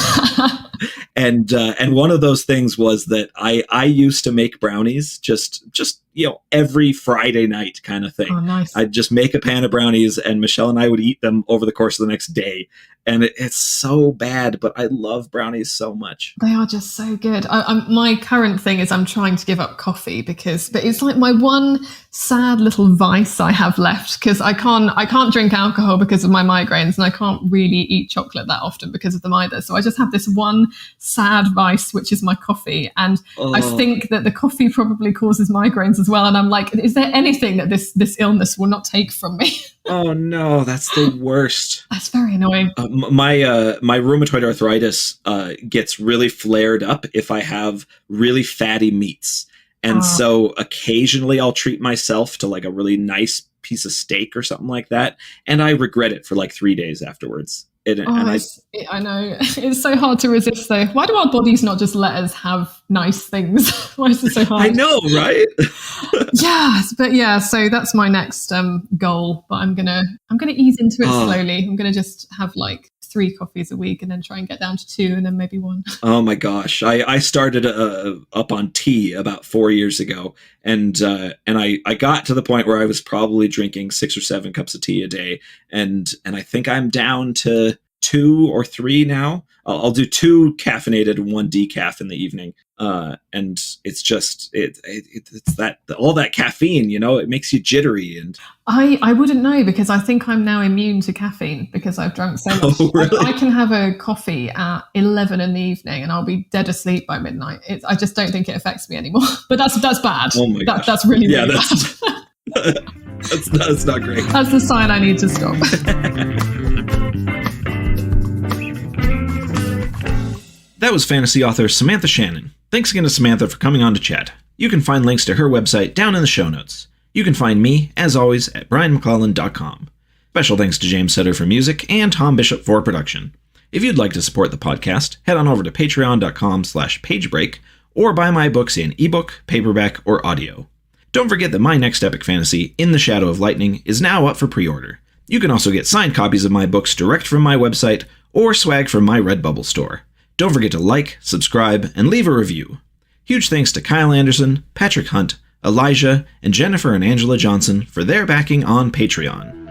And one of those things was that I used to make brownies just every Friday night kind of thing. Oh, nice. I'd just make a pan of brownies and Michelle and I would eat them over the course of the next day. And it's so bad, but I love brownies so much. They are just so good. My current thing is I'm trying to give up coffee but it's like my one sad little vice I have left, because I can't drink alcohol because of my migraines, and I can't really eat chocolate that often because of them either. So I just have this one sad vice, which is my coffee. And I think that the coffee probably causes migraines as well. And I'm like, is there anything that this illness will not take from me? Oh no, that's the worst. That's very annoying. My rheumatoid arthritis gets really flared up if I have really fatty meats. And so occasionally I'll treat myself to like a really nice piece of steak or something like that. And I regret it for like 3 days afterwards. I know. It's so hard to resist though. Why do our bodies not just let us have nice things? Why is it so hard? I know, right? Yes, but yeah, so that's my next goal. But I'm gonna ease into it slowly. I'm gonna just have like 3 coffees a week and then try and get down to 2 and then maybe 1. Oh my gosh. I started up on tea about 4 years ago. And I got to the point where I was probably drinking 6 or 7 cups of tea a day. And I think I'm down to 2 or 3 now. I'll do 2 caffeinated and 1 decaf in the evening. And it's just, it's that, all that caffeine, it makes you jittery. And I wouldn't know, because I think I'm now immune to caffeine because I've drunk so much. Oh, really? I can have a coffee at 11 in the evening and I'll be dead asleep by midnight. I just don't think it affects me anymore. But that's bad. Oh my gosh. That's really, really bad. That's not great. That's the sign I need to stop. That was fantasy author Samantha Shannon. Thanks again to Samantha for coming on to chat. You can find links to her website down in the show notes. You can find me, as always, at brianmcclellan.com. Special thanks to James Sutter for music and Tom Bishop for production. If you'd like to support the podcast, head on over to patreon.com/pagebreak or buy my books in ebook, paperback, or audio. Don't forget that my next epic fantasy, In the Shadow of Lightning, is now up for pre-order. You can also get signed copies of my books direct from my website or swag from my Redbubble store. Don't forget to like, subscribe, and leave a review. Huge thanks to Kyle Anderson, Patrick Hunt, Elijah, and Jennifer and Angela Johnson for their backing on Patreon.